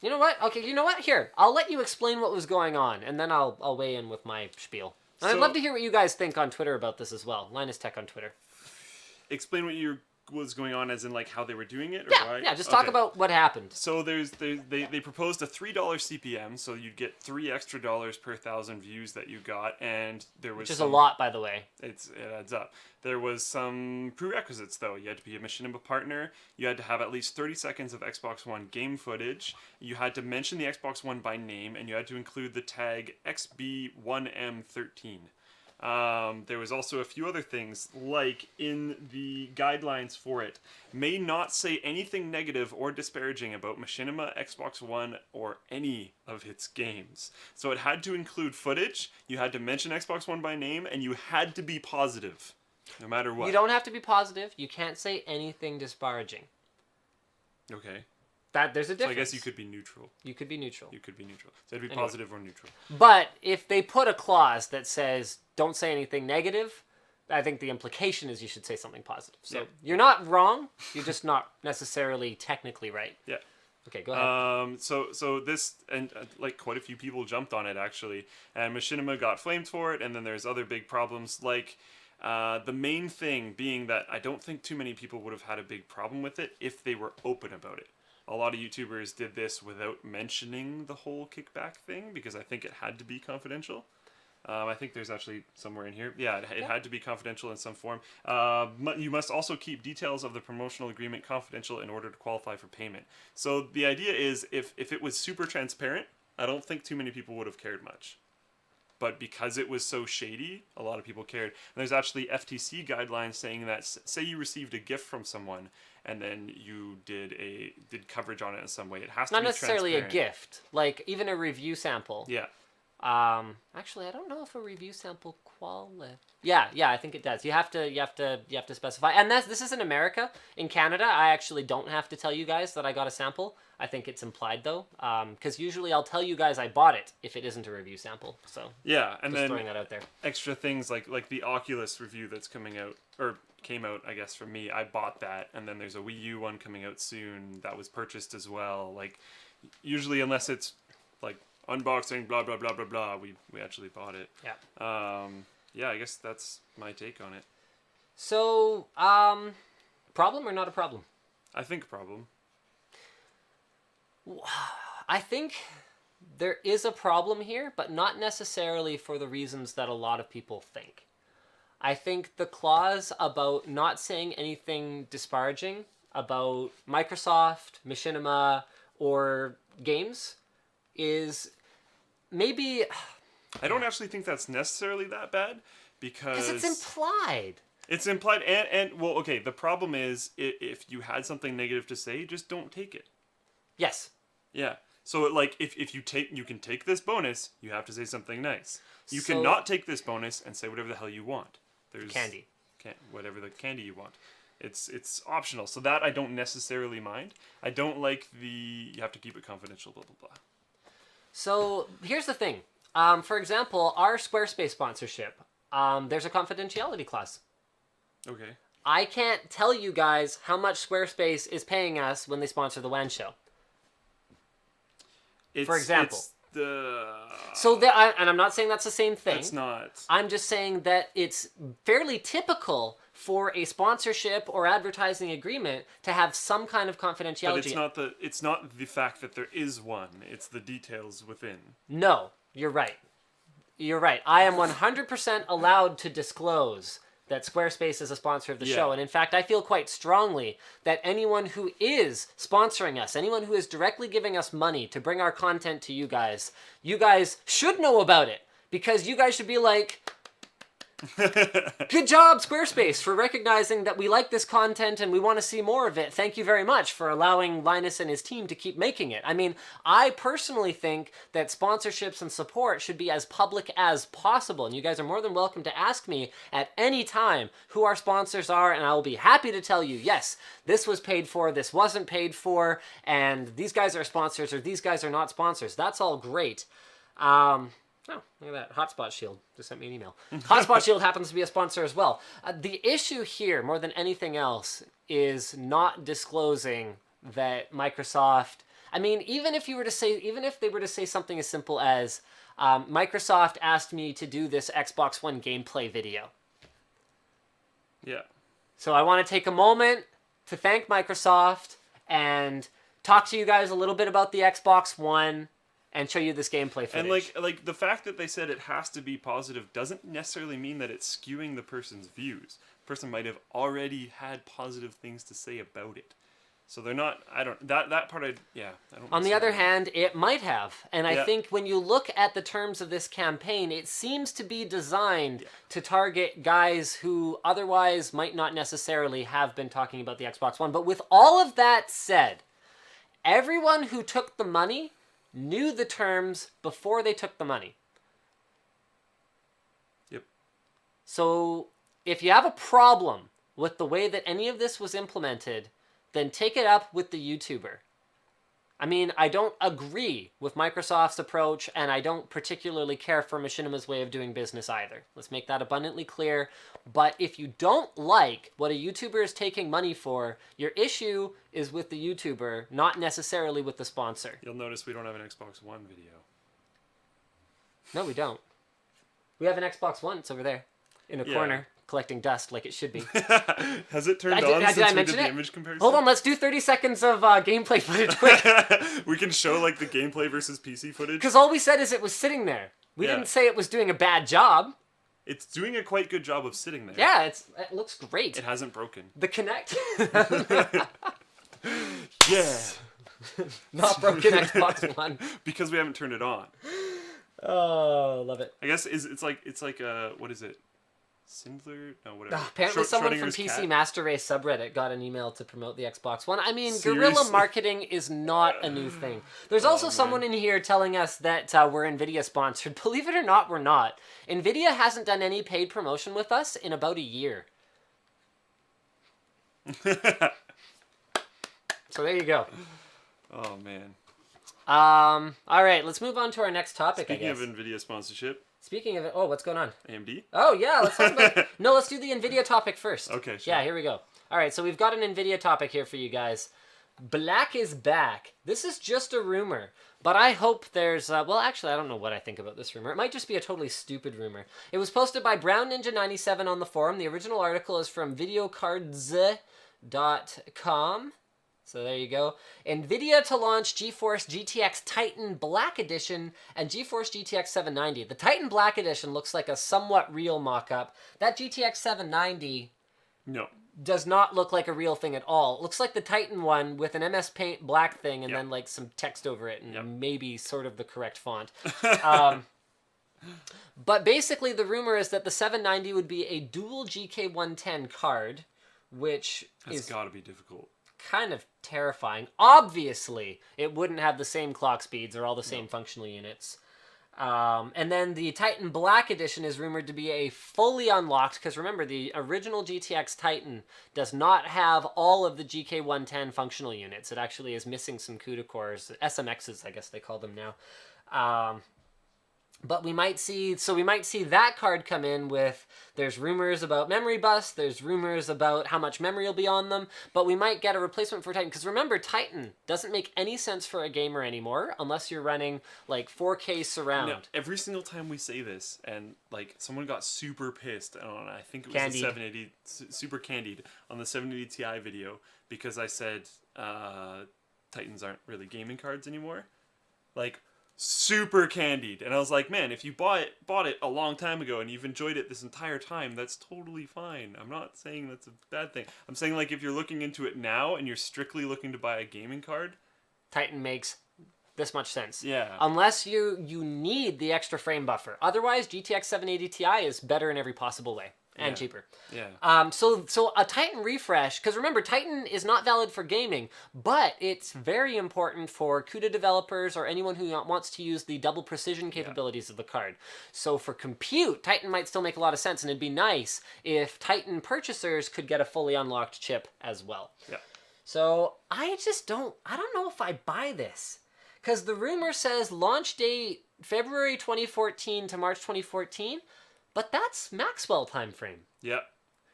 know what? Okay, you know what? Here, I'll let you explain what was going on, and then I'll weigh in with my spiel. And I'd love to hear what you guys think on Twitter about this as well. Linus Tech on Twitter. Explain what was going on, as in like how they were doing it, or yeah, why? Yeah, just talk about what happened. So they proposed a $3 CPM, so you'd get $3 extra per 1,000 views that you got, and there was which is a lot, by the way. It adds up. There was some prerequisites though. You had to be a Machinima partner. You had to have at least 30 seconds of Xbox One game footage. You had to mention the Xbox One by name, and you had to include the tag XB1M13. There was also a few other things, like in the guidelines for it, may not say anything negative or disparaging about Machinima, Xbox One, or any of its games. So it had to include footage, you had to mention Xbox One by name, and you had to be positive, no matter what. You don't have to be positive. You can't say anything disparaging. Okay. There's a difference. So I guess you could be neutral. You could be neutral. You could be neutral. So it'd be positive or neutral. But if they put a clause that says, don't say anything negative, I think the implication is you should say something positive. So you're not wrong. You're just not necessarily technically right. Yeah. Okay, go ahead. So this, and like quite a few people jumped on it actually, and Machinima got flamed for it, and then there's other big problems, like the main thing being that I don't think too many people would have had a big problem with it if they were open about it. A lot of YouTubers did this without mentioning the whole kickback thing, because I think it had to be confidential. I think there's actually somewhere in here. Yeah, it had to be confidential in some form. You must also keep details of the promotional agreement confidential in order to qualify for payment. So the idea is, if it was super transparent, I don't think too many people would have cared much. But because it was so shady, a lot of people cared. And there's actually FTC guidelines saying that, say you received a gift from someone, and then you did coverage on it in some way, it has to be not necessarily a transparent. gift, like even a review sample. Yeah. Actually, I don't know if a review sample qualifies. Yeah, I think it does. You have to specify. And this is in America. In Canada, I actually don't have to tell you guys that I got a sample. I think it's implied though, because usually I'll tell you guys I bought it if it isn't a review sample. So yeah, and just then throwing that out there. Extra things like the Oculus review that's coming out, or came out, I guess, for me. I bought that, and then there's a Wii U one coming out soon that was purchased as well. Like, usually, unless it's like unboxing, blah blah blah blah blah, we actually bought it. Yeah. Yeah, I guess that's my take on it. So, problem or not a problem? I think problem. I think there is a problem here, but not necessarily for the reasons that a lot of people think. I think the clause about not saying anything disparaging about Microsoft, Machinima, or games is maybe... I don't actually think that's necessarily that bad, because it's implied. It's implied, and well, okay, the problem is, if you had something negative to say, just don't take it. Yes. Yeah. So, like, if you can take this bonus, you have to say something nice. You cannot take this bonus and say whatever the hell you want. There's candy. Whatever the candy you want. It's optional. So that I don't necessarily mind. I don't like you have to keep it confidential, blah, blah, blah. So, here's the thing. For example, our Squarespace sponsorship, there's a confidentiality clause. Okay. I can't tell you guys how much Squarespace is paying us when they sponsor the WAN show. for example. It's the... So and I'm not saying that's the same thing. It's not. I'm just saying that it's fairly typical for a sponsorship or advertising agreement to have some kind of confidentiality. But it's not the fact that there is one. It's the details within. No, you're right. You're right. I am 100% allowed to disclose that Squarespace is a sponsor of the show. And in fact, I feel quite strongly that anyone who is sponsoring us, anyone who is directly giving us money to bring our content to you guys should know about it. Because you guys should be like, good job, Squarespace, for recognizing that we like this content and we want to see more of it. Thank you very much for allowing Linus and his team to keep making it. I mean, I personally think that sponsorships and support should be as public as possible. And you guys are more than welcome to ask me at any time who our sponsors are, and I will be happy to tell you, yes, this was paid for, this wasn't paid for, and these guys are sponsors or these guys are not sponsors. That's all great. Oh, look at that. Hotspot Shield just sent me an email. Hotspot Shield happens to be a sponsor as well. The issue here, more than anything else, is not disclosing that Microsoft... I mean, even if they were to say something as simple as, Microsoft asked me to do this Xbox One gameplay video. Yeah. So I want to take a moment to thank Microsoft and talk to you guys a little bit about the Xbox One and show you this gameplay footage. And like the fact that they said it has to be positive doesn't necessarily mean that it's skewing the person's views. The person might have already had positive things to say about it. So they're not, I don't, that part I don't. On the other hand, it might have. And I think when you look at the terms of this campaign, it seems to be designed to target guys who otherwise might not necessarily have been talking about the Xbox One. But with all of that said, everyone who took the money knew the terms before they took the money. Yep. So if you have a problem with the way that any of this was implemented, then take it up with the YouTuber. I mean, I don't agree with Microsoft's approach, and I don't particularly care for Machinima's way of doing business either. Let's make that abundantly clear. But if you don't like what a YouTuber is taking money for, your issue is with the YouTuber, not necessarily with the sponsor. You'll notice we don't have an Xbox One video. No, we don't. We have an Xbox One. It's over there in a corner, collecting dust like it should be. Has it turned on since we did the image comparison? Hold on, let's do 30 seconds of gameplay footage quick. We can show like the gameplay versus PC footage. Because all we said is it was sitting there. We didn't say it was doing a bad job. It's doing a quite good job of sitting there. Yeah, it looks great. It hasn't broken. The Kinect. Yeah. Not broken Xbox One. Because we haven't turned it on. Oh, love it. I guess it's like what is it? Sindler? No, whatever. Apparently someone from PC Master Race subreddit got an email to promote the Xbox One. I mean, guerrilla marketing is not a new thing. There's also someone in here telling us that we're Nvidia sponsored. Believe it or not, we're not. Nvidia hasn't done any paid promotion with us in about a year. So there you go. Oh, man. All right, let's move on to our next topic, Speaking I guess. of Nvidia sponsorship. Speaking of it, what's going on? AMD? Oh, yeah, let's talk about... No, let's do the Nvidia topic first. Okay, sure. Yeah, here we go. All right, so we've got an Nvidia topic here for you guys. Black is back. This is just a rumor, but I hope there's... well, actually, I don't know what I think about this rumor. It might just be a totally stupid rumor. It was posted by Brown Ninja 97 on the forum. The original article is from videocards.com. So there you go. Nvidia to launch GeForce GTX Titan Black Edition and GeForce GTX 790. The Titan Black Edition looks like a somewhat real mock-up. That GTX 790 does not look like a real thing at all. It looks like the Titan one with an MS Paint black thing and then like some text over it and maybe sort of the correct font. But basically the rumor is that the 790 would be a dual GK110 card, which That's gotta be difficult. Kind of terrifying. Obviously, it wouldn't have the same clock speeds or all the same functional units. And then the Titan Black Edition is rumored to be a fully unlocked, because remember, the original GTX Titan does not have all of the GK110 functional units. It actually is missing some CUDA cores, SMXs, I guess they call them now. But we might see that card come in with, there's rumors about memory bus, there's rumors about how much memory will be on them, but we might get a replacement for Titan. Because remember, Titan doesn't make any sense for a gamer anymore unless you're running like 4K surround. Now, every single time we say this, and like someone got super pissed on, I think it was Candied. the 780, super candied on the 780 Ti video because I said Titans aren't really gaming cards anymore. Like, super candied, and I was like, man, if you bought it a long time ago and you've enjoyed it this entire time, that's totally fine. I'm not saying that's a bad thing. I'm saying, like, if you're looking into it now and you're strictly looking to buy a gaming card, Titan makes this much sense. Yeah. Unless you need the extra frame buffer. Otherwise, GTX 780 Ti is better in every possible way. And cheaper. Yeah. So a Titan refresh, because remember, Titan is not valid for gaming, but it's very important for CUDA developers or anyone who wants to use the double precision capabilities of the card. So for compute, Titan might still make a lot of sense, and it'd be nice if Titan purchasers could get a fully unlocked chip as well. Yeah. So I don't know if I buy this. Because the rumor says launch date February 2014 to March 2014. But that's Maxwell time frame. Yep.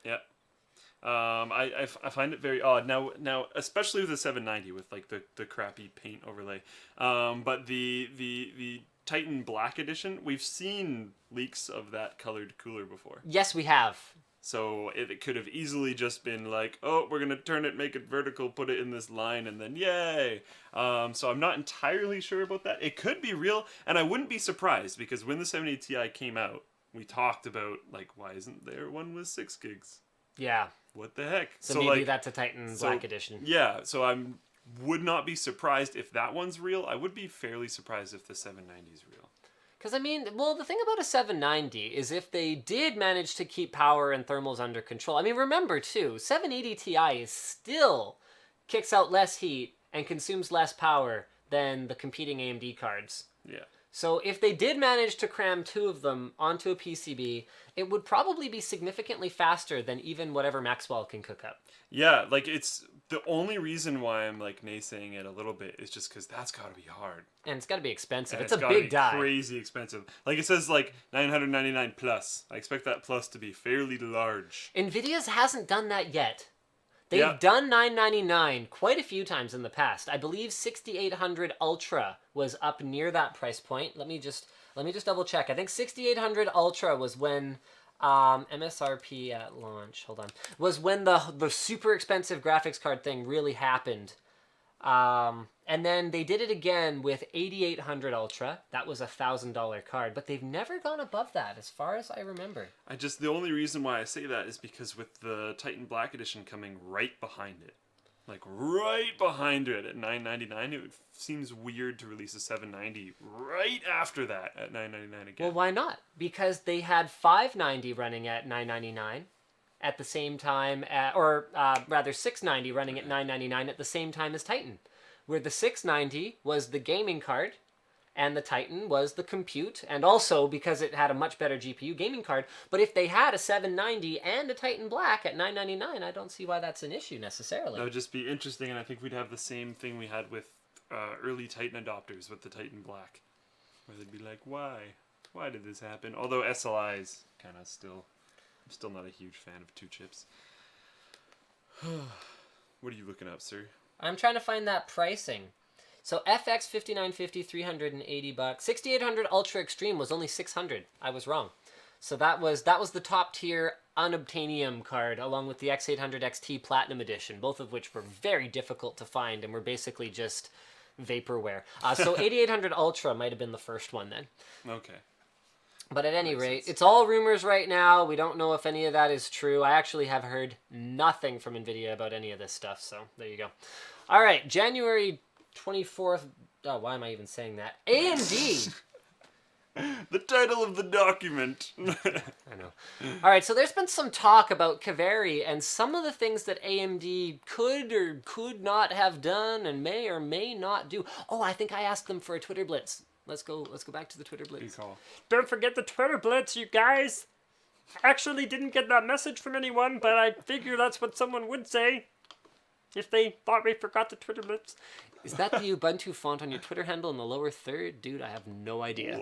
Yep. I find it very odd now, especially with the 790 with like the crappy paint overlay. But the Titan Black Edition, we've seen leaks of that colored cooler before. Yes, we have. So it could have easily just been like, oh, we're gonna turn it, make it vertical, put it in this line, and then yay. So I'm not entirely sure about that. It could be real, and I wouldn't be surprised because when the 780 Ti came out, we talked about, like, why isn't there one with 6 gigs? Yeah. What the heck? So maybe like, that's a Titan Black Edition. Yeah, so I would not be surprised if that one's real. I would be fairly surprised if the 790 is real. Because, I mean, well, the thing about a 790 is if they did manage to keep power and thermals under control. I mean, remember, too, 780 Ti is still kicks out less heat and consumes less power than the competing AMD cards. Yeah. So if they did manage to cram 2 of them onto a PCB, it would probably be significantly faster than even whatever Maxwell can cook up. Yeah, like it's the only reason why I'm like naysaying it a little bit is just because that's got to be hard. And it's got to be expensive. And it's a big die. Crazy expensive. Like it says like 999 plus. I expect that plus to be fairly large. Nvidia's hasn't done that yet. They've done $999 quite a few times in the past. I believe 6800 Ultra was up near that price point. Let me just double check. I think 6800 Ultra was when MSRP at launch. Hold on. Was when the super expensive graphics card thing really happened. And then they did it again with 8800 Ultra. That was a $1,000 card, but they've never gone above that as far as I remember. The only reason why I say that is because with the Titan Black Edition coming right behind it, like right behind it at $999, it seems weird to release a 790 right after that at $999 again. Well, why not? Because they had 590 running at $999 at the same time, or rather 690 running at $999 at the same time as Titan, where the 690 was the gaming card, and the Titan was the compute, and also because it had a much better GPU gaming card. But if they had a 790 and a Titan Black at $999, I don't see why that's an issue necessarily. That would just be interesting, and I think we'd have the same thing we had with early Titan adopters with the Titan Black, where they'd be like, why? Why did this happen? Although SLI's kind of still... I'm still not a huge fan of 2 chips. What are you looking up, sir? I'm trying to find that pricing. So FX 5950, $380. 6800 Ultra Extreme was only $600. I was wrong. So that was the top tier unobtainium card, along with the X800 XT Platinum Edition, both of which were very difficult to find and were basically just vaporware. So 8800 Ultra might have been the first one then. Okay. But at any rate, it's all rumors right now. We don't know if any of that is true. I actually have heard nothing from Nvidia about any of this stuff, so there you go. All right, January 24th. Oh, why am I even saying that? AMD. The title of the document. I know. All right, so there's been some talk about Kaveri and some of the things that AMD could or could not have done and may or may not do. Oh, I think I asked them for a Twitter Blitz. Let's go back to the Twitter Blitz. Don't forget the Twitter Blitz, you guys. I actually didn't get that message from anyone, but I figure that's what someone would say if they thought we forgot the Twitter Blitz. Is that the Ubuntu font on your Twitter handle in the lower third? Dude, I have no idea.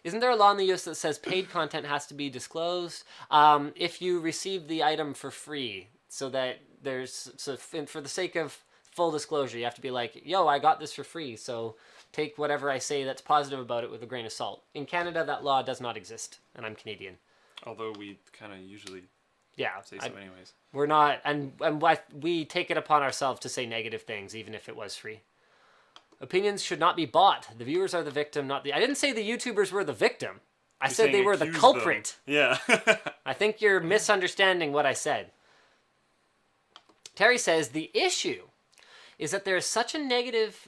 Isn't there a law in the US that says paid content has to be disclosed if you receive the item for free? So that for the sake of full disclosure, you have to be like, yo, I got this for free, so take whatever I say that's positive about it with a grain of salt. In Canada, that law does not exist, and I'm Canadian. Although we kind of usually say so anyways. We're not, and we take it upon ourselves to say negative things, even if it was free. Opinions should not be bought. The viewers are the victim, not the... I didn't say the YouTubers were the victim. I said they were the culprit. Them. Yeah. I think you're misunderstanding what I said. Terry says, the issue is that there is such a negative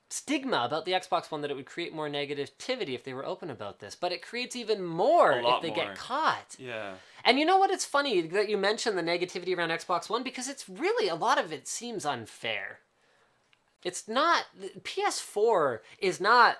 stigma about the Xbox One that it would create more negativity if they were open about this. But it creates even more if they get caught. Yeah. And you know what? It's funny that you mentioned the negativity around Xbox One because it's really, a lot of it seems unfair. It's not... PS4 is not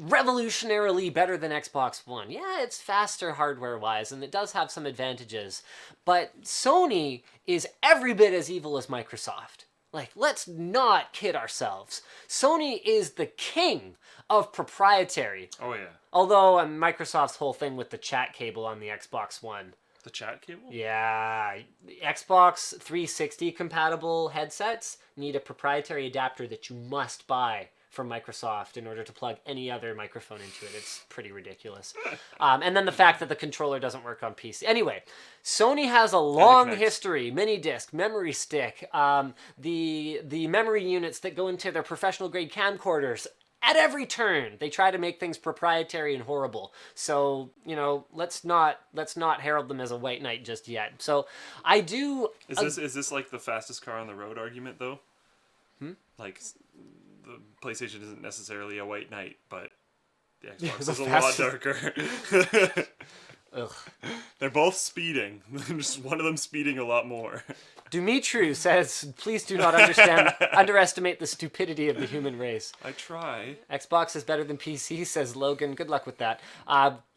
revolutionarily better than Xbox One. Yeah, it's faster hardware-wise, and it does have some advantages. But Sony is every bit as evil as Microsoft. Like, let's not kid ourselves. Sony is the king of proprietary. Oh, yeah. Although Microsoft's whole thing with the chat cable on the Xbox One. The chat cable? Yeah. The Xbox 360 compatible headsets need a proprietary adapter that you must buy from Microsoft in order to plug any other microphone into it. It's pretty ridiculous. And then the fact that the controller doesn't work on PC. Anyway, Sony has a long history. Mini disc, memory stick, the memory units that go into their professional grade camcorders. At every turn, they try to make things proprietary and horrible. So, you know, let's not herald them as a white knight just yet. So, I do... Is this like the fastest car on the road argument, though? Like... The PlayStation isn't necessarily a white knight, but the Xbox is a lot darker. Ugh. They're both speeding. Just one of them speeding a lot more. Dumitru says, please do not underestimate the stupidity of the human race. I try. Xbox is better than PC, says Logan. Good luck with that.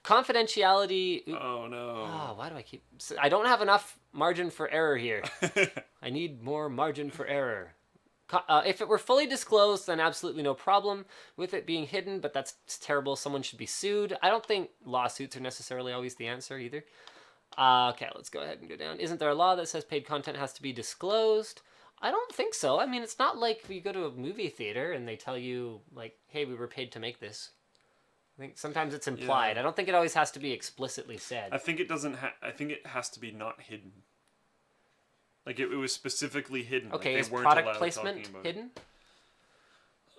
Confidentiality... Oh, no. Oh, why do I keep... I don't have enough margin for error here. I need more margin for error. If it were fully disclosed, then absolutely no problem with it being hidden, but that's terrible. Someone should be sued. I don't think lawsuits are necessarily always the answer either. Okay, let's go ahead and go down. Isn't there a law that says paid content has to be disclosed? I don't think so. I mean, it's not like you go to a movie theater and they tell you, like, hey, we were paid to make this. I think sometimes it's implied. Yeah. I don't think it always has to be explicitly said. I think it doesn't. I think it has to be not hidden. Like, it was specifically hidden. Okay, like is product placement hidden?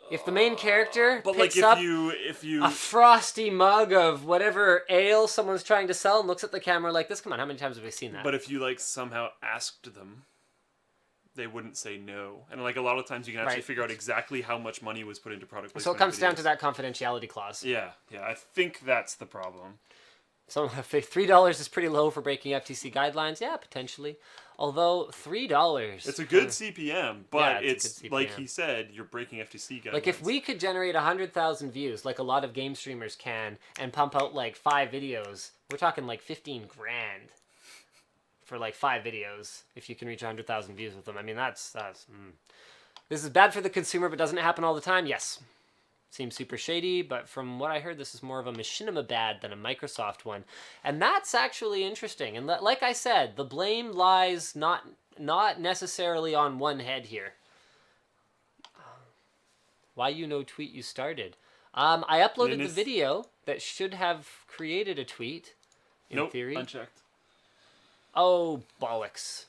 If the main character picks up a frosty mug of whatever ale someone's trying to sell and looks at the camera like this, come on, how many times have we seen that? But if you, like, somehow asked them, they wouldn't say no. And, like, a lot of times you can actually figure out exactly how much money was put into product placement. So it comes down to that confidentiality clause. Yeah, I think that's the problem. So $3 is pretty low for breaking FTC guidelines. Yeah, potentially. Although $3... It's a good CPM, but it's like he said, you're breaking FTC guidelines. Like, if we could generate 100,000 views, like a lot of game streamers can, and pump out, like, 5 videos, we're talking, like, 15 grand for, like, 5 videos, if you can reach 100,000 views with them. I mean, that's This is bad for the consumer, but doesn't it happen all the time? Yes. Seems super shady, but from what I heard, this is more of a machinima bad than a Microsoft one. And that's actually interesting. And like I said, the blame lies not necessarily on one head here. Why tweet you started? I uploaded the video that should have created a tweet, in theory. Unchecked. Oh, bollocks.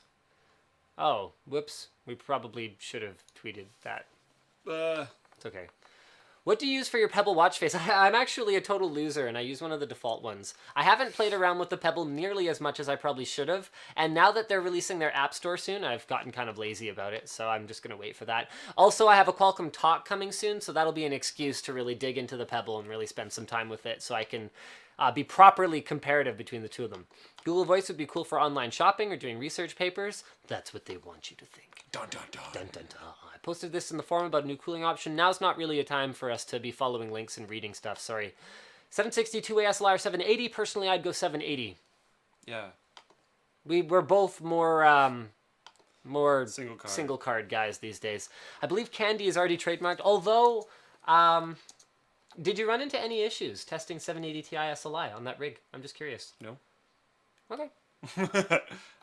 Oh, whoops. We probably should have tweeted that. It's okay. What do you use for your Pebble watch face? I'm actually a total loser, and I use one of the default ones. I haven't played around with the Pebble nearly as much as I probably should have, and now that they're releasing their App Store soon, I've gotten kind of lazy about it, so I'm just going to wait for that. Also, I have a Qualcomm Talk coming soon, so that'll be an excuse to really dig into the Pebble and really spend some time with it, so I can be properly comparative between the two of them. Google Voice would be cool for online shopping or doing research papers. That's what they want you to think. Dun, dun, dun. Dun, dun, dun. I posted this in the forum about a new cooling option. Now's not really a time for us to be following links and reading stuff. Sorry. 762 ASLR 780. Personally, I'd go 780. Yeah. We're both more single card guys these days. I believe Candy is already trademarked, although Did you run into any issues testing 780 Ti SLI on that rig? I'm just curious. No. Okay.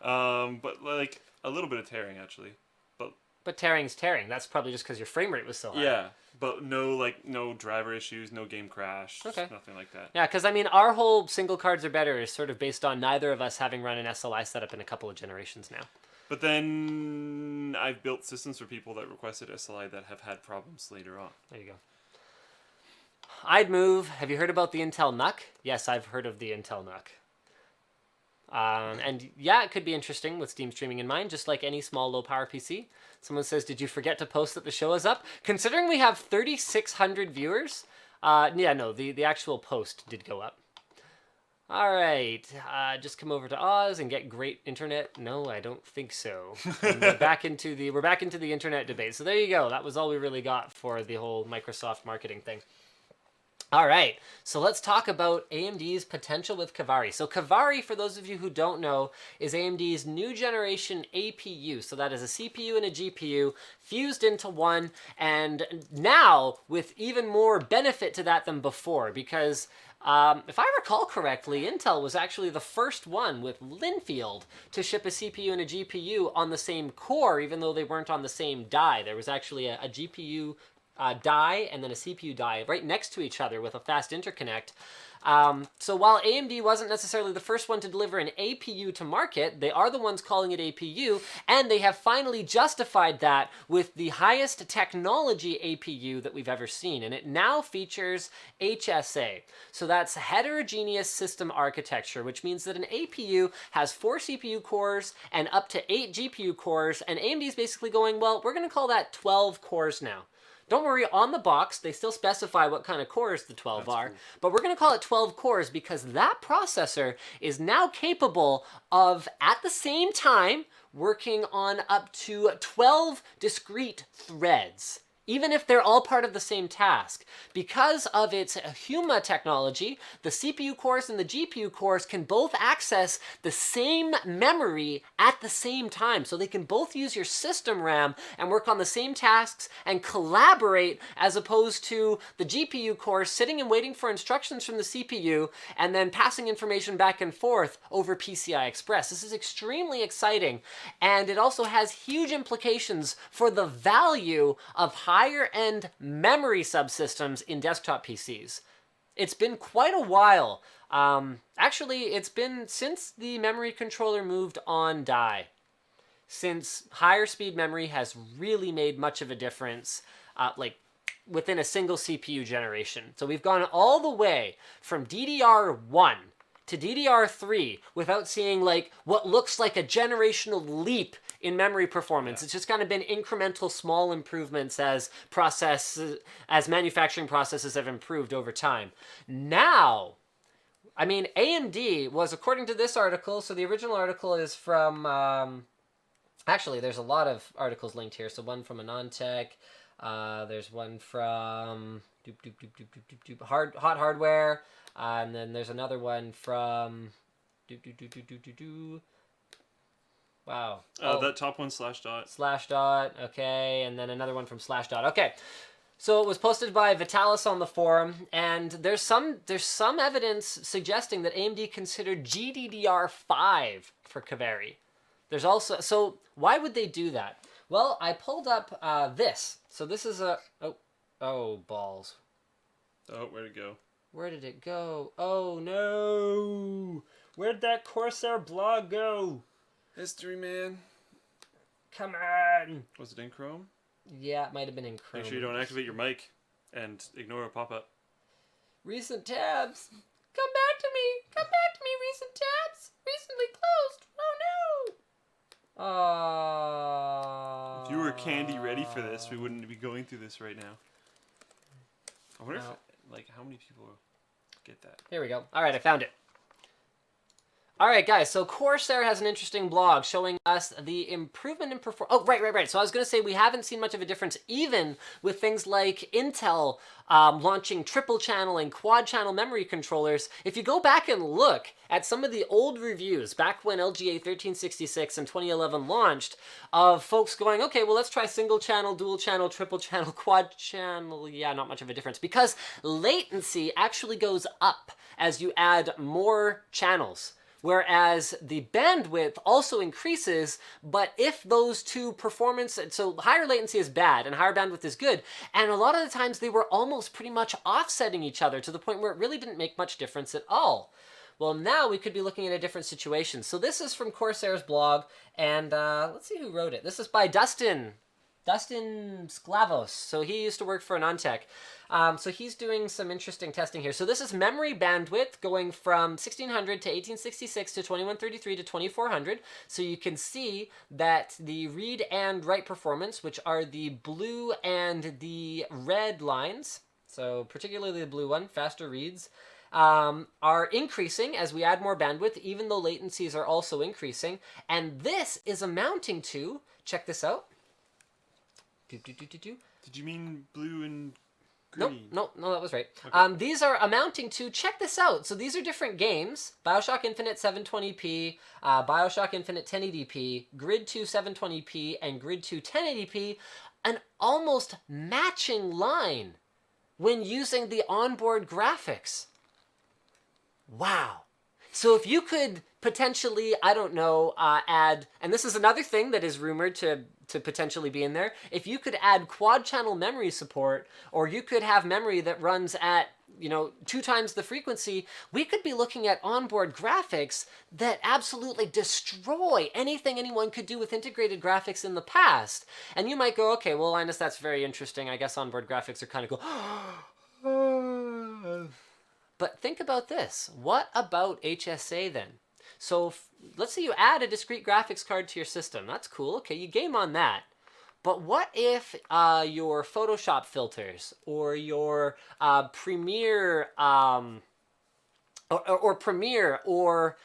But like a little bit of tearing actually. But tearing's tearing. That's probably just because your frame rate was so high. Yeah, but no driver issues, no game crash, Okay. nothing like that. Yeah, because I mean, our whole single cards are better is sort of based on neither of us having run an SLI setup in a couple of generations now. But then I've built systems for people that requested SLI that have had problems later on. There you go. I'd move. Have you heard about the Intel NUC? Yes, I've heard of the Intel NUC. And yeah, it could be interesting with Steam streaming in mind, just like any small low-power PC. Someone says, did you forget to post that the show is up? Considering we have 3,600 viewers, yeah, no, the actual post did go up. All right, just come over to Oz and get great internet. No, I don't think so. And we're back into the internet debate. So there you go. That was all we really got for the whole Microsoft marketing thing. All right, so let's talk about AMD's potential with Kaveri. So Kaveri, for those of you who don't know, is AMD's new generation APU. So that is a CPU and a GPU fused into one, and now with even more benefit to that than before, because if I recall correctly, Intel was actually the first one with Linfield to ship a CPU and a GPU on the same core, even though they weren't on the same die. There was actually a GPU die and then a CPU die right next to each other with a fast interconnect. So while AMD wasn't necessarily the first one to deliver an APU to market, they are the ones calling it APU, and they have finally justified that with the highest technology APU that we've ever seen, and it now features HSA. So that's heterogeneous system architecture, which means that an APU has 4 CPU cores and up to 8 GPU cores, and AMD's basically going, well, we're going to call that 12 cores now. Don't worry, on the box, they still specify what kind of cores the 12 are, cool. But we're going to call it 12 cores because that processor is now capable of, at the same time, working on up to 12 discrete threads, even if they're all part of the same task. Because of its HUMA technology, the CPU cores and the GPU cores can both access the same memory at the same time. So they can both use your system RAM and work on the same tasks and collaborate, as opposed to the GPU cores sitting and waiting for instructions from the CPU and then passing information back and forth over PCI Express. This is extremely exciting, and it also has huge implications for the value of higher-end memory subsystems in desktop PCs. It's been quite a while. Actually, it's been since the memory controller moved on die, since higher speed memory has really made much of a difference, like within a single CPU generation. So we've gone all the way from DDR1 to DDR3 without seeing like what looks like a generational leap in memory performance. It's just kind of been incremental small improvements as manufacturing processes have improved over time. Now, I mean, AMD was, according to this article, so the original article is from, actually there's a lot of articles linked here. So one from AnonTech, there's one from Hot Hardware, and then there's another one from wow. That top one, /dot. /dot, okay, and then another one from /dot. Okay, so it was posted by Vitalis on the forum, and there's some evidence suggesting that AMD considered GDDR5 for Kaveri. There's also, so why would they do that? Well, I pulled up this. So this is a, oh balls. Oh, where'd it go? Where did it go? Oh no! Where'd that Corsair blog go? History, man. Come on. Was it in Chrome? Yeah, it might have been in Chrome. Make sure you don't activate your mic and ignore a pop-up. Recent tabs. Come back to me. Come back to me, recent tabs. Recently closed. Oh no. If you were candy ready for this, we wouldn't be going through this right now. I wonder if, like, how many people get that? Here we go. All right, I found it. All right, guys, so Corsair has an interesting blog showing us the improvement in performance. Oh, right. So I was going to say we haven't seen much of a difference even with things like Intel launching triple channel and quad channel memory controllers. If you go back and look at some of the old reviews back when LGA 1366 and 2011 launched of folks going, okay, well, let's try single channel, dual channel, triple channel, quad channel. Yeah, not much of a difference because latency actually goes up as you add more channels. Whereas the bandwidth also increases, but if those two performance, so higher latency is bad and higher bandwidth is good, and a lot of the times they were almost pretty much offsetting each other to the point where it really didn't make much difference at all. Well, now we could be looking at a different situation. So this is from Corsair's blog, and let's see who wrote it. This is by Dustin Sklavos. So he used to work for Anantech. So he's doing some interesting testing here. So this is memory bandwidth going from 1600 to 1866 to 2133 to 2400. So you can see that the read and write performance, which are the blue and the red lines, so particularly the blue one, faster reads, are increasing as we add more bandwidth, even though latencies are also increasing. And this is amounting to, check this out. Did you mean blue and green? No, that was right. Okay. These are amounting to, check this out. So these are different games. BioShock Infinite 720p, BioShock Infinite 1080p, Grid 2 720p, and Grid 2 1080p. An almost matching line when using the onboard graphics. Wow. So if you could potentially, I don't know, add, and this is another thing that is rumored to potentially be in there, if you could add quad channel memory support, or you could have memory that runs at, 2 times the frequency, we could be looking at onboard graphics that absolutely destroy anything anyone could do with integrated graphics in the past. And you might go, okay, well, Linus, that's very interesting. I guess onboard graphics are kind of cool. But think about this. What about HSA then? So let's say you add a discrete graphics card to your system. That's cool. Okay, you game on that. But what if your Photoshop filters or your Premiere or Premiere or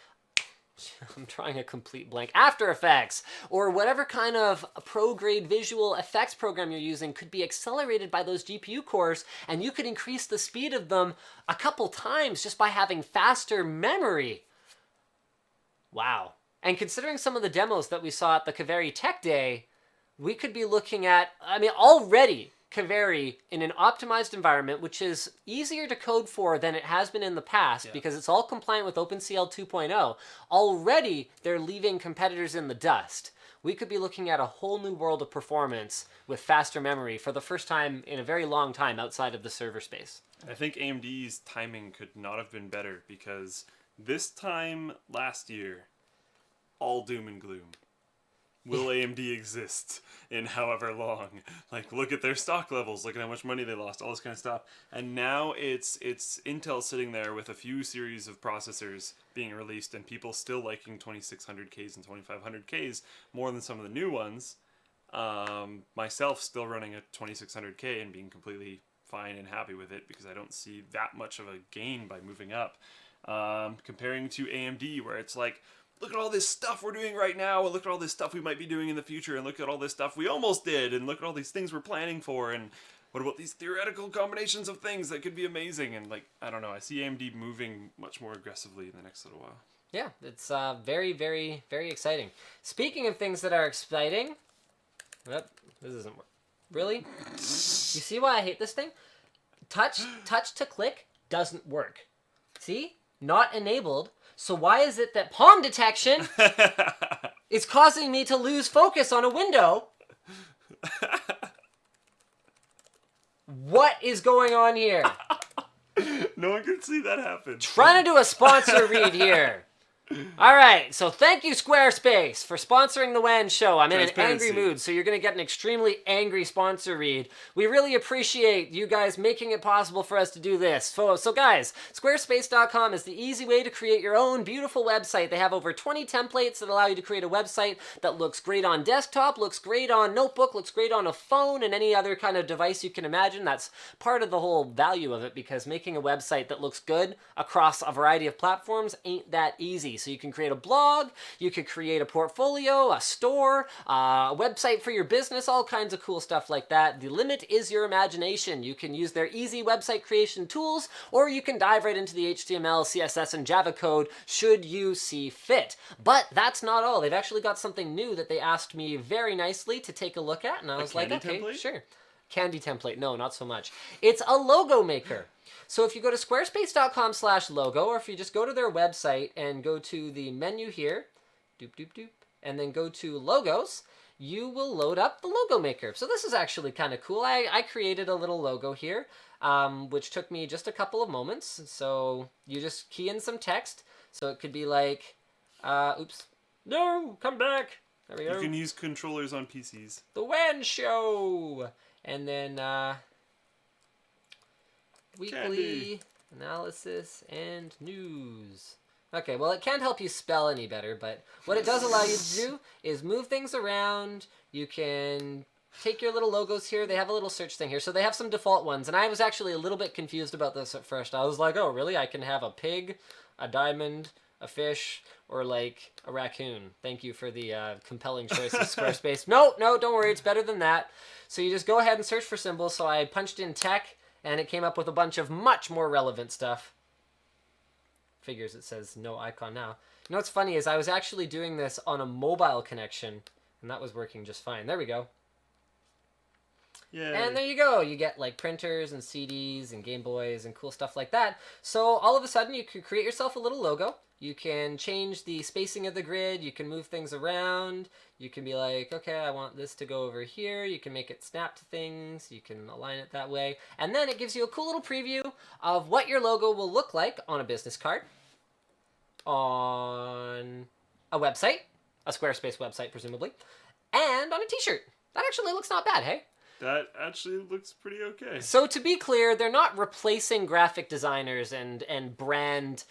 I'm trying a complete blank, After Effects, or whatever kind of pro-grade visual effects program you're using could be accelerated by those GPU cores, and you could increase the speed of them a couple times just by having faster memory. Wow. And considering some of the demos that we saw at the Kaveri Tech Day, we could be looking at, already Kaveri in an optimized environment, which is easier to code for than it has been in the past because it's all compliant with OpenCL 2.0. Already, they're leaving competitors in the dust. We could be looking at a whole new world of performance with faster memory for the first time in a very long time outside of the server space. I think AMD's timing could not have been better because this time last year, all doom and gloom. Will AMD exist in however long? Like, look at their stock levels, look at how much money they lost, all this kind of stuff. And now it's Intel sitting there with a few series of processors being released and people still liking 2600Ks and 2500Ks more than some of the new ones. Myself still running a 2600K and being completely fine and happy with it because I don't see that much of a gain by moving up. Comparing to AMD where it's like, look at all this stuff we're doing right now, and look at all this stuff we might be doing in the future, and look at all this stuff we almost did, and look at all these things we're planning for, and what about these theoretical combinations of things that could be amazing? And I don't know, I see AMD moving much more aggressively in the next little while. Yeah, it's very, very, very exciting. Speaking of things that are exciting, this isn't working. Really? You see why I hate this thing? Touch to click doesn't work. See? Not enabled. So why is it that palm detection is causing me to lose focus on a window? What is going on here? No one can see that happen. Trying to do a sponsor read here. All right, so thank you, Squarespace, for sponsoring the WAN show. I'm in an angry mood, so you're going to get an extremely angry sponsor read. We really appreciate you guys making it possible for us to do this. So guys, squarespace.com is the easy way to create your own beautiful website. They have over 20 templates that allow you to create a website that looks great on desktop, looks great on notebook, looks great on a phone, and any other kind of device you can imagine. That's part of the whole value of it, because making a website that looks good across a variety of platforms ain't that easy. So you can create a blog, you could create a portfolio, a store, a website for your business, all kinds of cool stuff like that. The limit is your imagination. You can use their easy website creation tools, or you can dive right into the HTML, CSS, and Java code should you see fit. But that's not all. They've actually got something new that they asked me very nicely to take a look at, and I was like, okay, template? sure. Candy template. No, not so much. It's a logo maker. So if you go to squarespace.com/logo, or if you just go to their website and go to the menu here, doop, doop, doop, and then go to logos, you will load up the logo maker. So this is actually kind of cool. I created a little logo here, which took me just a couple of moments. So you just key in some text. So it could be like, oops, no, come back. There we go. You can use controllers on PCs. The WAN show. And then weekly Candy. analysis and news. Okay, well, it can't help you spell any better, but what it does allow you to do is move things around. You can take your little logos here. They have a little search thing here. So they have some default ones, and I was actually a little bit confused about this at first. I was like, oh, really? I can have a pig, a diamond, a fish, or like a raccoon. Thank you for the compelling choice of Squarespace. No, don't worry. It's better than that. So you just go ahead and search for symbols. So I punched in tech, and it came up with a bunch of much more relevant stuff. Figures it says no icon now. You know what's funny is I was actually doing this on a mobile connection, and that was working just fine. There we go. Yeah. And there you go. You get like printers and CDs and Game Boys and cool stuff like that. So all of a sudden you can create yourself a little logo. You can change the spacing of the grid. You can move things around. You can be like, okay, I want this to go over here. You can make it snap to things. You can align it that way. And then it gives you a cool little preview of what your logo will look like on a business card, on a website, a Squarespace website presumably, and on a t-shirt. That actually looks not bad, hey? That actually looks pretty okay. So to be clear, they're not replacing graphic designers and brand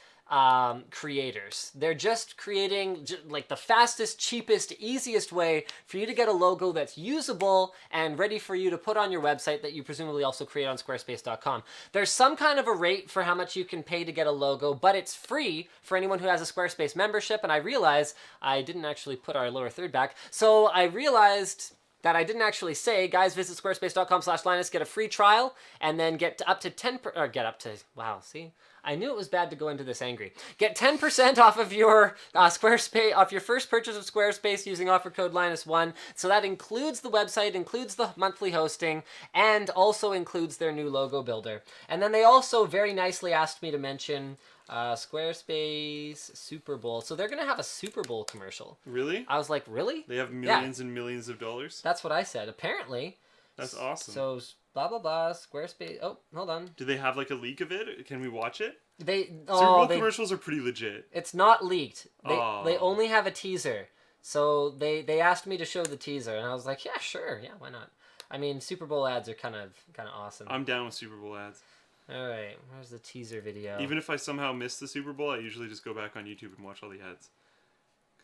creators. They're just creating like the fastest, cheapest, easiest way for you to get a logo that's usable and ready for you to put on your website that you presumably also create on squarespace.com. There's some kind of a rate for how much you can pay to get a logo, but it's free for anyone who has a Squarespace membership. And I realized I didn't actually put our lower third back. So I realized that I didn't actually say, guys, visit squarespace.com/Linus, get a free trial, and then get up to 10, or get up to, wow, see? I knew it was bad to go into this angry. Get 10% off of your Squarespace, off your first purchase of Squarespace using offer code Linus1. So that includes the website, includes the monthly hosting, and also includes their new logo builder. And then they also very nicely asked me to mention Squarespace Super Bowl. So they're going to have a Super Bowl commercial. Really? I was like, really? They have millions and millions of dollars? That's what I said. Apparently. That's awesome. So blah, blah, blah, Squarespace. Oh, hold on. Do they have like a leak of it? Can we watch it? Super Bowl commercials are pretty legit. It's not leaked. They Oh. only have a teaser. So they asked me to show the teaser, and I was like, yeah, sure. Yeah, why not? I mean, Super Bowl ads are kind of awesome. I'm down with Super Bowl ads. All right, where's the teaser video? Even if I somehow miss the Super Bowl, I usually just go back on YouTube and watch all the ads.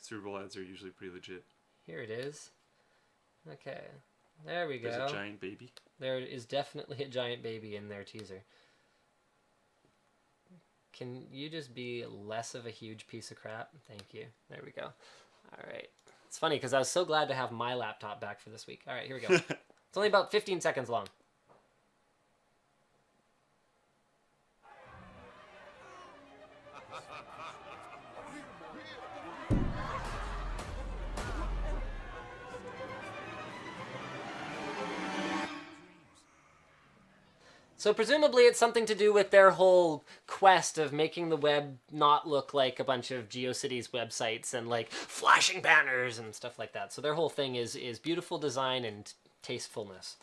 Super Bowl ads are usually pretty legit. Here it is. Okay, there we go. There's a giant baby. There is definitely a giant baby in their teaser. Can you just be less of a huge piece of crap? Thank you. There we go. All right. It's funny because I was so glad to have my laptop back for this week. All right, here we go. It's only about 15 seconds long. So presumably it's something to do with their whole quest of making the web not look like a bunch of GeoCities websites and like flashing banners and stuff like that. So their whole thing is beautiful design and tastefulness.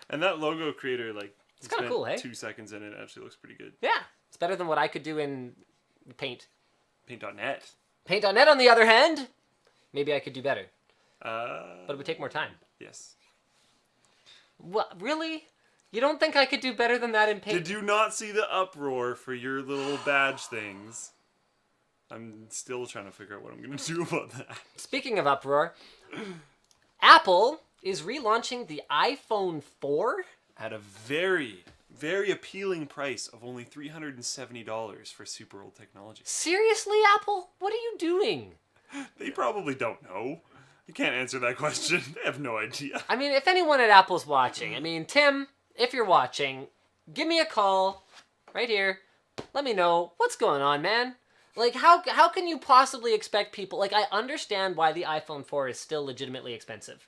And that logo creator, like, it's kind of cool, hey? 2 seconds in it, actually looks pretty good. Yeah, it's better than what I could do in Paint. Paint.net. Paint.net, on the other hand, maybe I could do better. But it would take more time. Yes. What, really? You don't think I could do better than that in Paint? Did you not see the uproar for your little badge things? I'm still trying to figure out what I'm going to do about that. Speaking of uproar, Apple is relaunching the iPhone 4. At a very, very appealing price of only $370 for super old technology. Seriously, Apple? What are you doing? They probably don't know. You can't answer that question. They have no idea. I mean, if anyone at Apple's watching, I mean, Tim, if you're watching, give me a call right here. Let me know what's going on, man. Like, how can you possibly expect people... Like, I understand why the iPhone 4 is still legitimately expensive.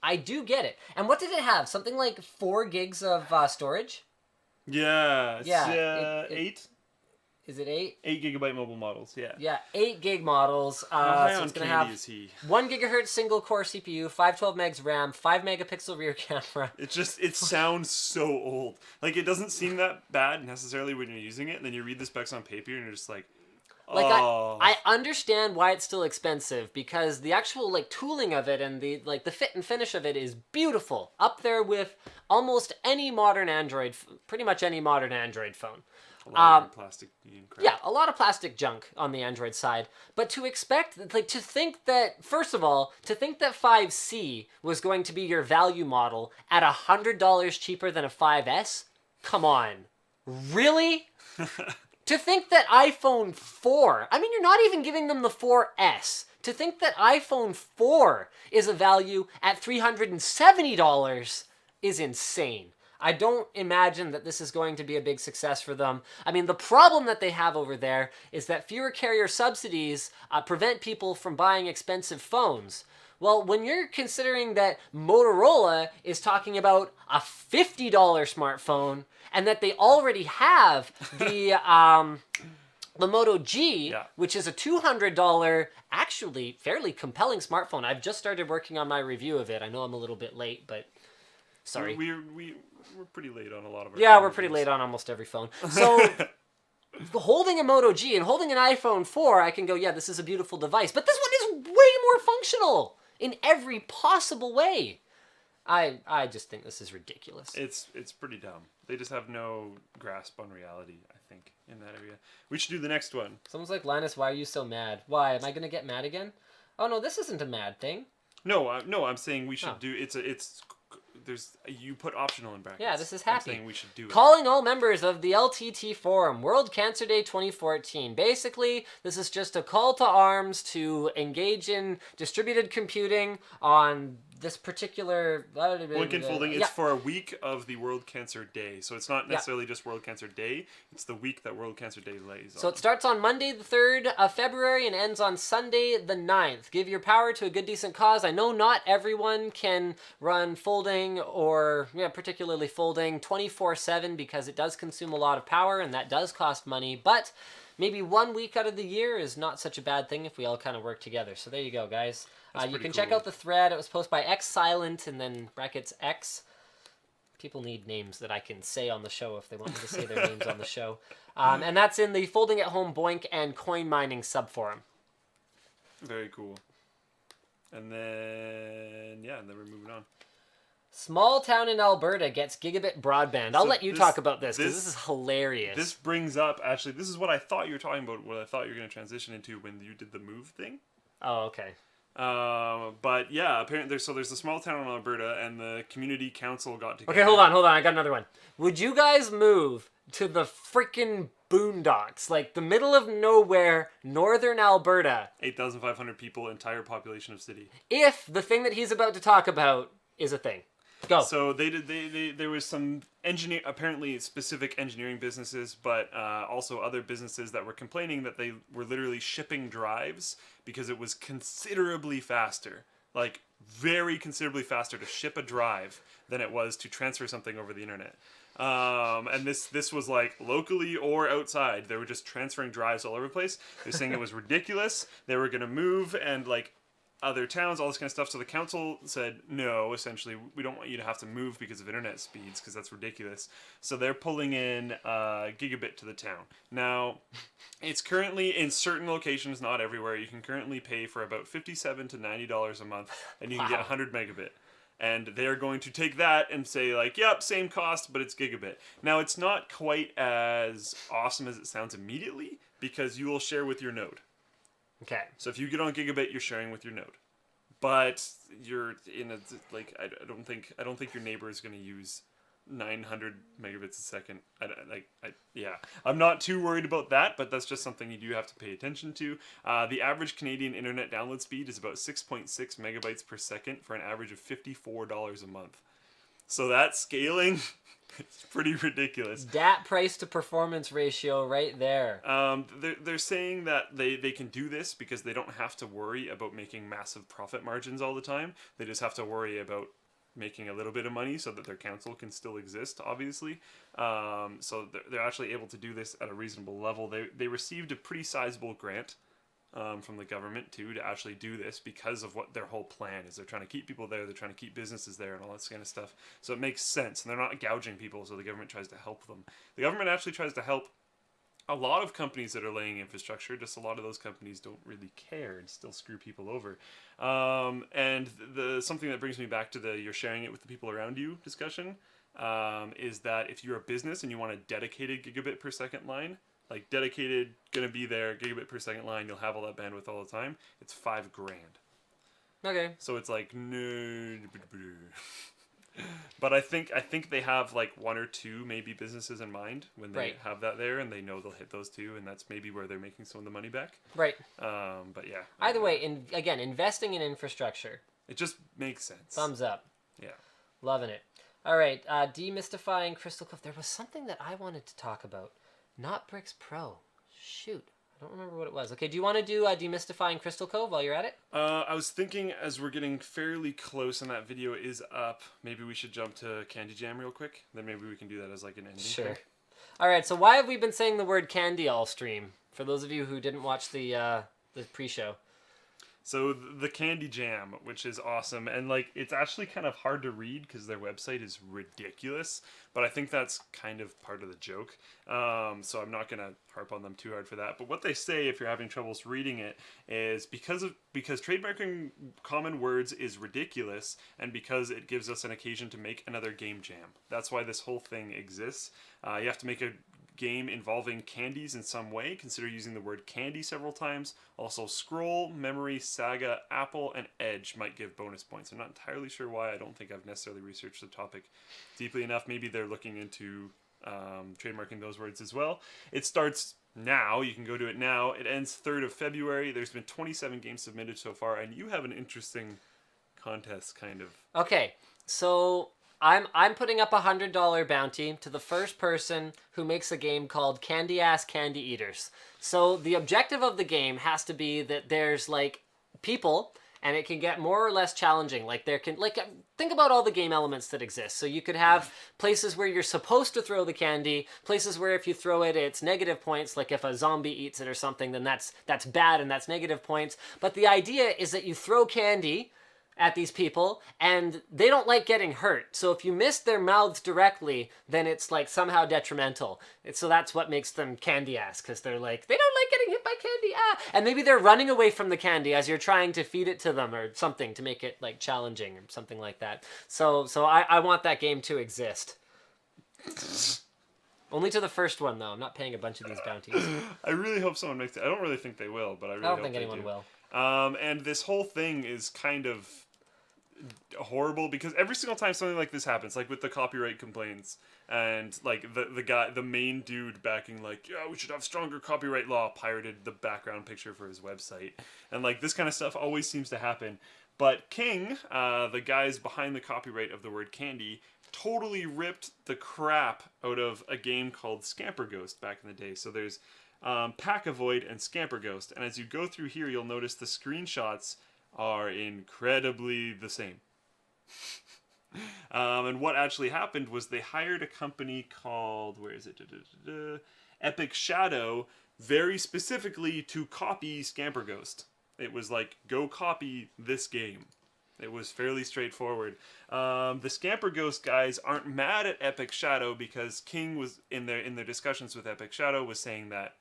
I do get it. And what did it have? Something like 4 gigs of storage? Yeah. Yeah, 8? Is it 8? 8 gigabyte mobile models, yeah. Yeah, 8 gig models. How high So on it's going to candy have is he? 1 gigahertz single core CPU, 512 megs RAM, 5 megapixel rear camera. It sounds so old. Like, it doesn't seem that bad necessarily when you're using it, and then you read the specs on paper and you're just like, Like, oh. I understand why it's still expensive, because the actual, like, tooling of it and the fit and finish of it is beautiful. Up there with almost any modern Android, pretty much any modern Android phone. A lot of plastic crap. Yeah, a lot of plastic junk on the Android side. But to expect, like, to think that, first of all, to think that 5C was going to be your value model at $100 cheaper than a 5S? Come on. Really? To think that iPhone 4, I mean, you're not even giving them the 4S. To think that iPhone 4 is a value at $370 is insane. I don't imagine that this is going to be a big success for them. I mean, the problem that they have over there is that fewer carrier subsidies prevent people from buying expensive phones. Well, when you're considering that Motorola is talking about a $50 smartphone and that they already have the Moto G, Yeah. which is a $200, actually fairly compelling smartphone. I've just started working on my review of it. I know I'm a little bit late, but sorry. We're pretty late on a lot of our Yeah, phone we're pretty reviews. late on almost every phone. So holding a Moto G and holding an iPhone 4, I can go, yeah, this is a beautiful device. But this one is way more functional in every possible way. I just think this is ridiculous. It's pretty dumb. They just have no grasp on reality, I think, in that area. We should do the next one. Someone's like, Linus, why are you so mad? Why? Am I going to get mad again? Oh, no, this isn't a mad thing. No, I'm saying we should Oh. do. There's you put optional in brackets. Yeah, this is I'm happy. saying we should do it. Calling all members of the LTT Forum, World Cancer Day 2014. Basically, this is just a call to arms to engage in distributed computing on this particular... Blink and folding. It's Yeah. for a week of the World Cancer Day, so it's not necessarily just World Cancer Day. It's the week that World Cancer Day lays on. So it starts on Monday the 3rd of February and ends on Sunday the 9th. Give your power to a good, decent cause. I know not everyone can run folding or, particularly folding 24/7 because it does consume a lot of power and that does cost money, but maybe 1 week out of the year is not such a bad thing if we all kind of work together. So there you go, guys. You pretty can check cool. out the thread. It was posted by XSilent and then brackets X. People need names that I can say on the show if they want me to say their names on the show. And that's in the Folding at Home Boink and Coin Mining subforum. Very cool. And then we're moving on. Small town in Alberta gets gigabit broadband. I'll So let you this- talk about this because this- this is hilarious. This brings up actually. This is what I thought you were talking about. What I thought you were going to transition into when you did the move thing. Oh, okay. But yeah, apparently there's a small town in Alberta, and the community council got together. Okay, hold on. I got another one. Would you guys move to the freaking boondocks, like the middle of nowhere, northern Alberta, 8,500 people, entire population of city. if the thing that he's about to talk about is a thing? Go. So there was some apparently specific engineering businesses, but also other businesses that were complaining that they were literally shipping drives because it was considerably faster, like very considerably faster to ship a drive than it was to transfer something over the internet. And this was like locally or outside. They were just transferring drives all over the place. They're saying it was ridiculous. They were going to move and like other towns, all this kind of stuff. So the council said, no, essentially, we don't want you to have to move because of internet speeds, because that's ridiculous. So they're pulling in Gigabit to the town. Now, it's currently in certain locations, not everywhere. You can currently pay for about $57 to $90 a month, and you can get 100 megabit. And they're going to take that and say, like, yep, same cost, but it's Gigabit. Now, it's not quite as awesome as it sounds immediately, because you will share with your node. Okay. So if you get on Gigabit, you're sharing with your node, but you're in a like I don't think your neighbor is going to use 900 megabits a second. Yeah, I'm not too worried about that, but that's just something you do have to pay attention to. The average Canadian internet download speed is about 6.6 megabytes per second for an average of $54 a month. So that scaling, it's pretty ridiculous. Dat price to performance ratio right there. They're saying that they can do this because they don't have to worry about making massive profit margins all the time. They just have to worry about making a little bit of money so that their council can still exist, obviously. So they're actually able to do this at a reasonable level. They received a pretty sizable grant from the government too to actually do this because of what their whole plan is. They're trying to keep people there, they're trying to keep businesses there and all that kind of stuff. So it makes sense, and they're not gouging people, so the government tries to help them. The government actually tries to help a lot of companies that are laying infrastructure. Just a lot of those companies don't really care and still screw people over. And something that brings me back to the you're sharing it with the people around you discussion is that if you're a business and you want a dedicated gigabit per second line, like dedicated, gonna be there, gigabit per second line, you'll have all that bandwidth all the time, it's $5,000. Okay. So it's like, no. But I think they have like one or two maybe businesses in mind when they have that there, and they know they'll hit those two, and that's maybe where they're making some of the money back. Right. But yeah. Either way, investing in infrastructure. It just makes sense. Thumbs up. Yeah. Loving it. All right. Demystifying Crystal Cove. There was something that I wanted to talk about. Not Bricks Pro. Shoot. I don't remember what it was. Okay, do you want to do Demystifying Crystal Cove while you're at it? I was thinking as we're getting fairly close and that video is up, maybe we should jump to Candy Jam real quick. Then maybe we can do that as like an ending. Sure. Thing. All right, so why have we been saying the word candy all stream? For those of you who didn't watch the pre-show. So the Candy Jam, which is awesome, and like it's actually kind of hard to read because their website is ridiculous, but I think that's kind of part of the joke. So I'm not gonna harp on them too hard for that. But what they say, if you're having troubles reading it, is because trademarking common words is ridiculous, and because it gives us an occasion to make another game jam. That's why this whole thing exists. You have to make a game involving candies in some way. Consider using the word candy several times. Also, Scroll, Memory, Saga, Apple, and Edge might give bonus points. I'm not entirely sure why. I don't think I've necessarily researched the topic deeply enough. Maybe they're looking into trademarking those words as well. It starts now. You can go to it now. It ends 3rd of February. There's been 27 games submitted so far, and you have an interesting contest, kind of. Okay, so I'm putting up $100 bounty to the first person who makes a game called Candy Ass Candy Eaters. So the objective of the game has to be that there's like people, and it can get more or less challenging. Like think about all the game elements that exist. So you could have places where you're supposed to throw the candy, places where if you throw it, it's negative points. Like if a zombie eats it or something, then that's bad and that's negative points. But the idea is that you throw candy at these people, and they don't like getting hurt. So if you miss their mouths directly, then it's like somehow detrimental. So that's what makes them candy ass, because they're like, they don't like getting hit by candy, and maybe they're running away from the candy as you're trying to feed it to them or something to make it like challenging or something like that. So I want that game to exist. Only to the first one, though. I'm not paying a bunch of these bounties. I really hope someone makes it. I don't really think they will, but I really I don't hope think they anyone do. will. And this whole thing is kind of horrible because every single time something like this happens, like with the copyright complaints and like the main dude backing like, yeah, we should have stronger copyright law, pirated the background picture for his website, and like this kind of stuff always seems to happen. But King, the guys behind the copyright of the word candy, totally ripped the crap out of a game called Scamper Ghost back in the day. So there's Pack Avoid and Scamper Ghost, and as you go through here, you'll notice the screenshots are incredibly the same. And what actually happened was they hired a company called, where is it? Epic Shadow, very specifically to copy Scamper Ghost. It was like, go copy this game. It was fairly straightforward. The Scamper Ghost guys aren't mad at Epic Shadow because King was in their discussions with Epic Shadow was saying that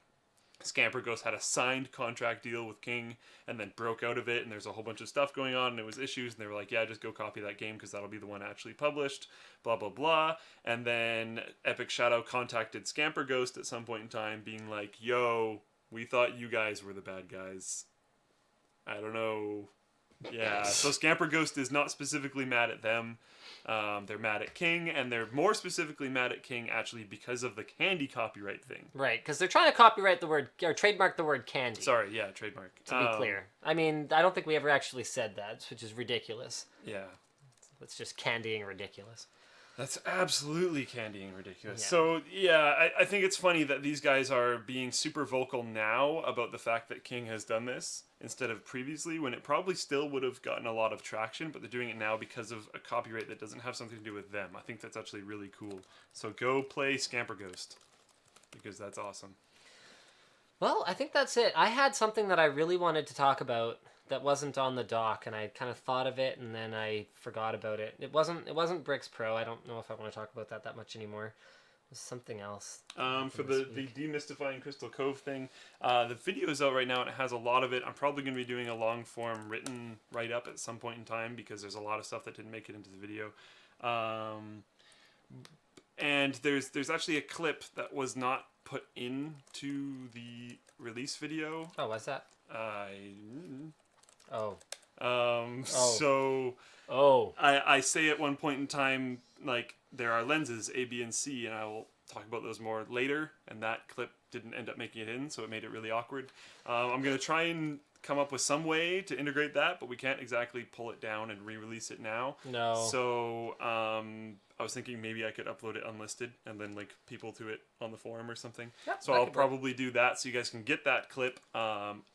Scamper Ghost had a signed contract deal with King and then broke out of it, and there's a whole bunch of stuff going on and it was issues, and they were like, yeah, just go copy that game because that'll be the one actually published, blah blah blah. And then Epic Shadow contacted Scamper Ghost at some point in time being like, yo, we thought you guys were the bad guys. I don't know Yeah, so Scamper Ghost is not specifically mad at them. They're mad at King, and they're more specifically mad at King actually because of the candy copyright thing. Right, because they're trying to copyright the word, or trademark the word candy. Sorry, yeah, trademark. To be clear. I mean, I don't think we ever actually said that, which is ridiculous. Yeah. It's just candying ridiculous. That's absolutely candying ridiculous. Yeah. So, yeah, I think it's funny that these guys are being super vocal now about the fact that King has done this instead of previously, when it probably still would have gotten a lot of traction, but they're doing it now because of a copyright that doesn't have something to do with them. I think that's actually really cool. So go play Scamper Ghost, because that's awesome. Well, I think that's it. I had something that I really wanted to talk about that wasn't on the dock, and I kind of thought of it, and then I forgot about it. It wasn't Bricks Pro. I don't know if I want to talk about that much anymore. It was something else. For the Demystifying Crystal Cove thing, the video is out right now, and it has a lot of it. I'm probably going to be doing a long-form written write-up at some point in time, because there's a lot of stuff that didn't make it into the video. And there's actually a clip that was not put into the release video. Oh, what's that? Oh. So Oh. I say at one point in time, like, there are lenses A, B, and C, and I will talk about those more later, and that clip didn't end up making it in, so it made it really awkward. I'm going to try and come up with some way to integrate that, but we can't exactly pull it down and re-release it now. No. So I was thinking maybe I could upload it unlisted and then link people to it on the forum or something. Yep, so I'll probably do that so you guys can get that clip.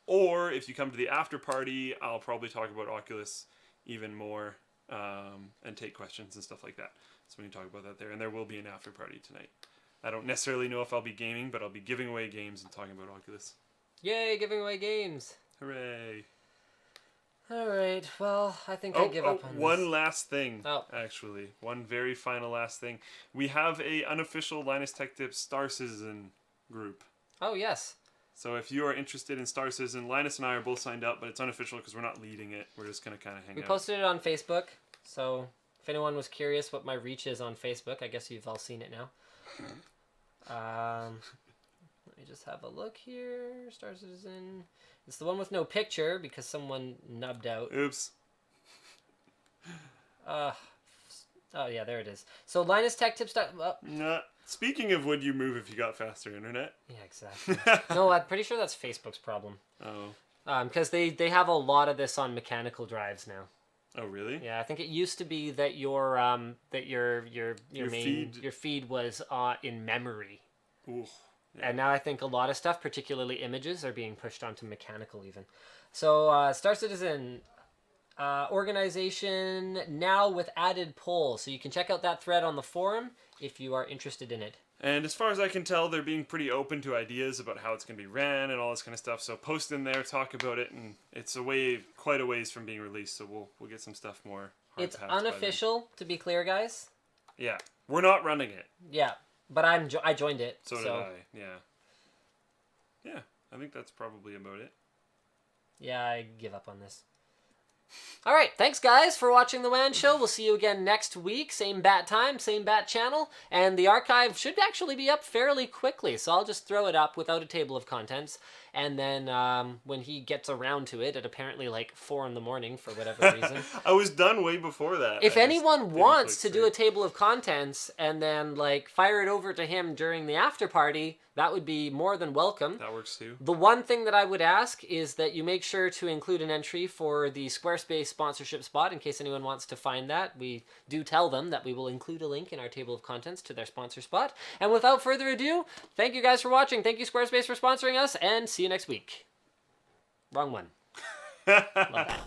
Or if you come to the after party, I'll probably talk about Oculus even more and take questions and stuff like that. So we can talk about that there. And there will be an after party tonight. I don't necessarily know if I'll be gaming, but I'll be giving away games and talking about Oculus. Yay, giving away games. Hooray. Alright, well, I think I give up on one this. last thing, Oh. actually. One very final last thing. We have a unofficial Linus Tech Tips Star Citizen group. Oh, yes. So if you are interested in Star Citizen, Linus and I are both signed up, but it's unofficial because we're not leading it. We're just going to kind of hang We out. posted it on Facebook, so if anyone was curious what my reach is on Facebook, I guess you've all seen it now. Let me just have a look here. Star Citizen. It's the one with no picture because someone nubbed out. Oops. Oh yeah, there it is. So Linus Tech Tips. Nah. Speaking of would you move if you got faster internet? Yeah, exactly. No, I'm pretty sure that's Facebook's problem. Oh. Because they have a lot of this on mechanical drives now. Oh, really? Yeah, I think it used to be that your feed was in memory. Ooh. Yeah. And now I think a lot of stuff, particularly images, are being pushed onto mechanical even. So Star Citizen organization now with added polls. So you can check out that thread on the forum if you are interested in it. And as far as I can tell, they're being pretty open to ideas about how it's going to be ran and all this kind of stuff. So post in there, talk about it, and it's quite a ways from being released. So we'll get some stuff more. It's unofficial, to be clear, guys. Yeah, we're not running it. Yeah, but I joined it. So did I. Yeah. Yeah, I think that's probably about it. Yeah, I give up on this. All right, thanks guys for watching the WAN show. We'll see you again next week. Same bat time, same bat channel. And the archive should actually be up fairly quickly. So I'll just throw it up without a table of contents. And then when he gets around to it at apparently like 4 a.m. for whatever reason. I was done way before that. If anyone wants to do a table of contents and then like fire it over to him during the after party, that would be more than welcome. That works too. The one thing that I would ask is that you make sure to include an entry for the Squarespace sponsorship spot in case anyone wants to find that. We do tell them that we will include a link in our table of contents to their sponsor spot. And without further ado, thank you guys for watching. Thank you Squarespace for sponsoring us, and see you next week. Wrong one. Love that.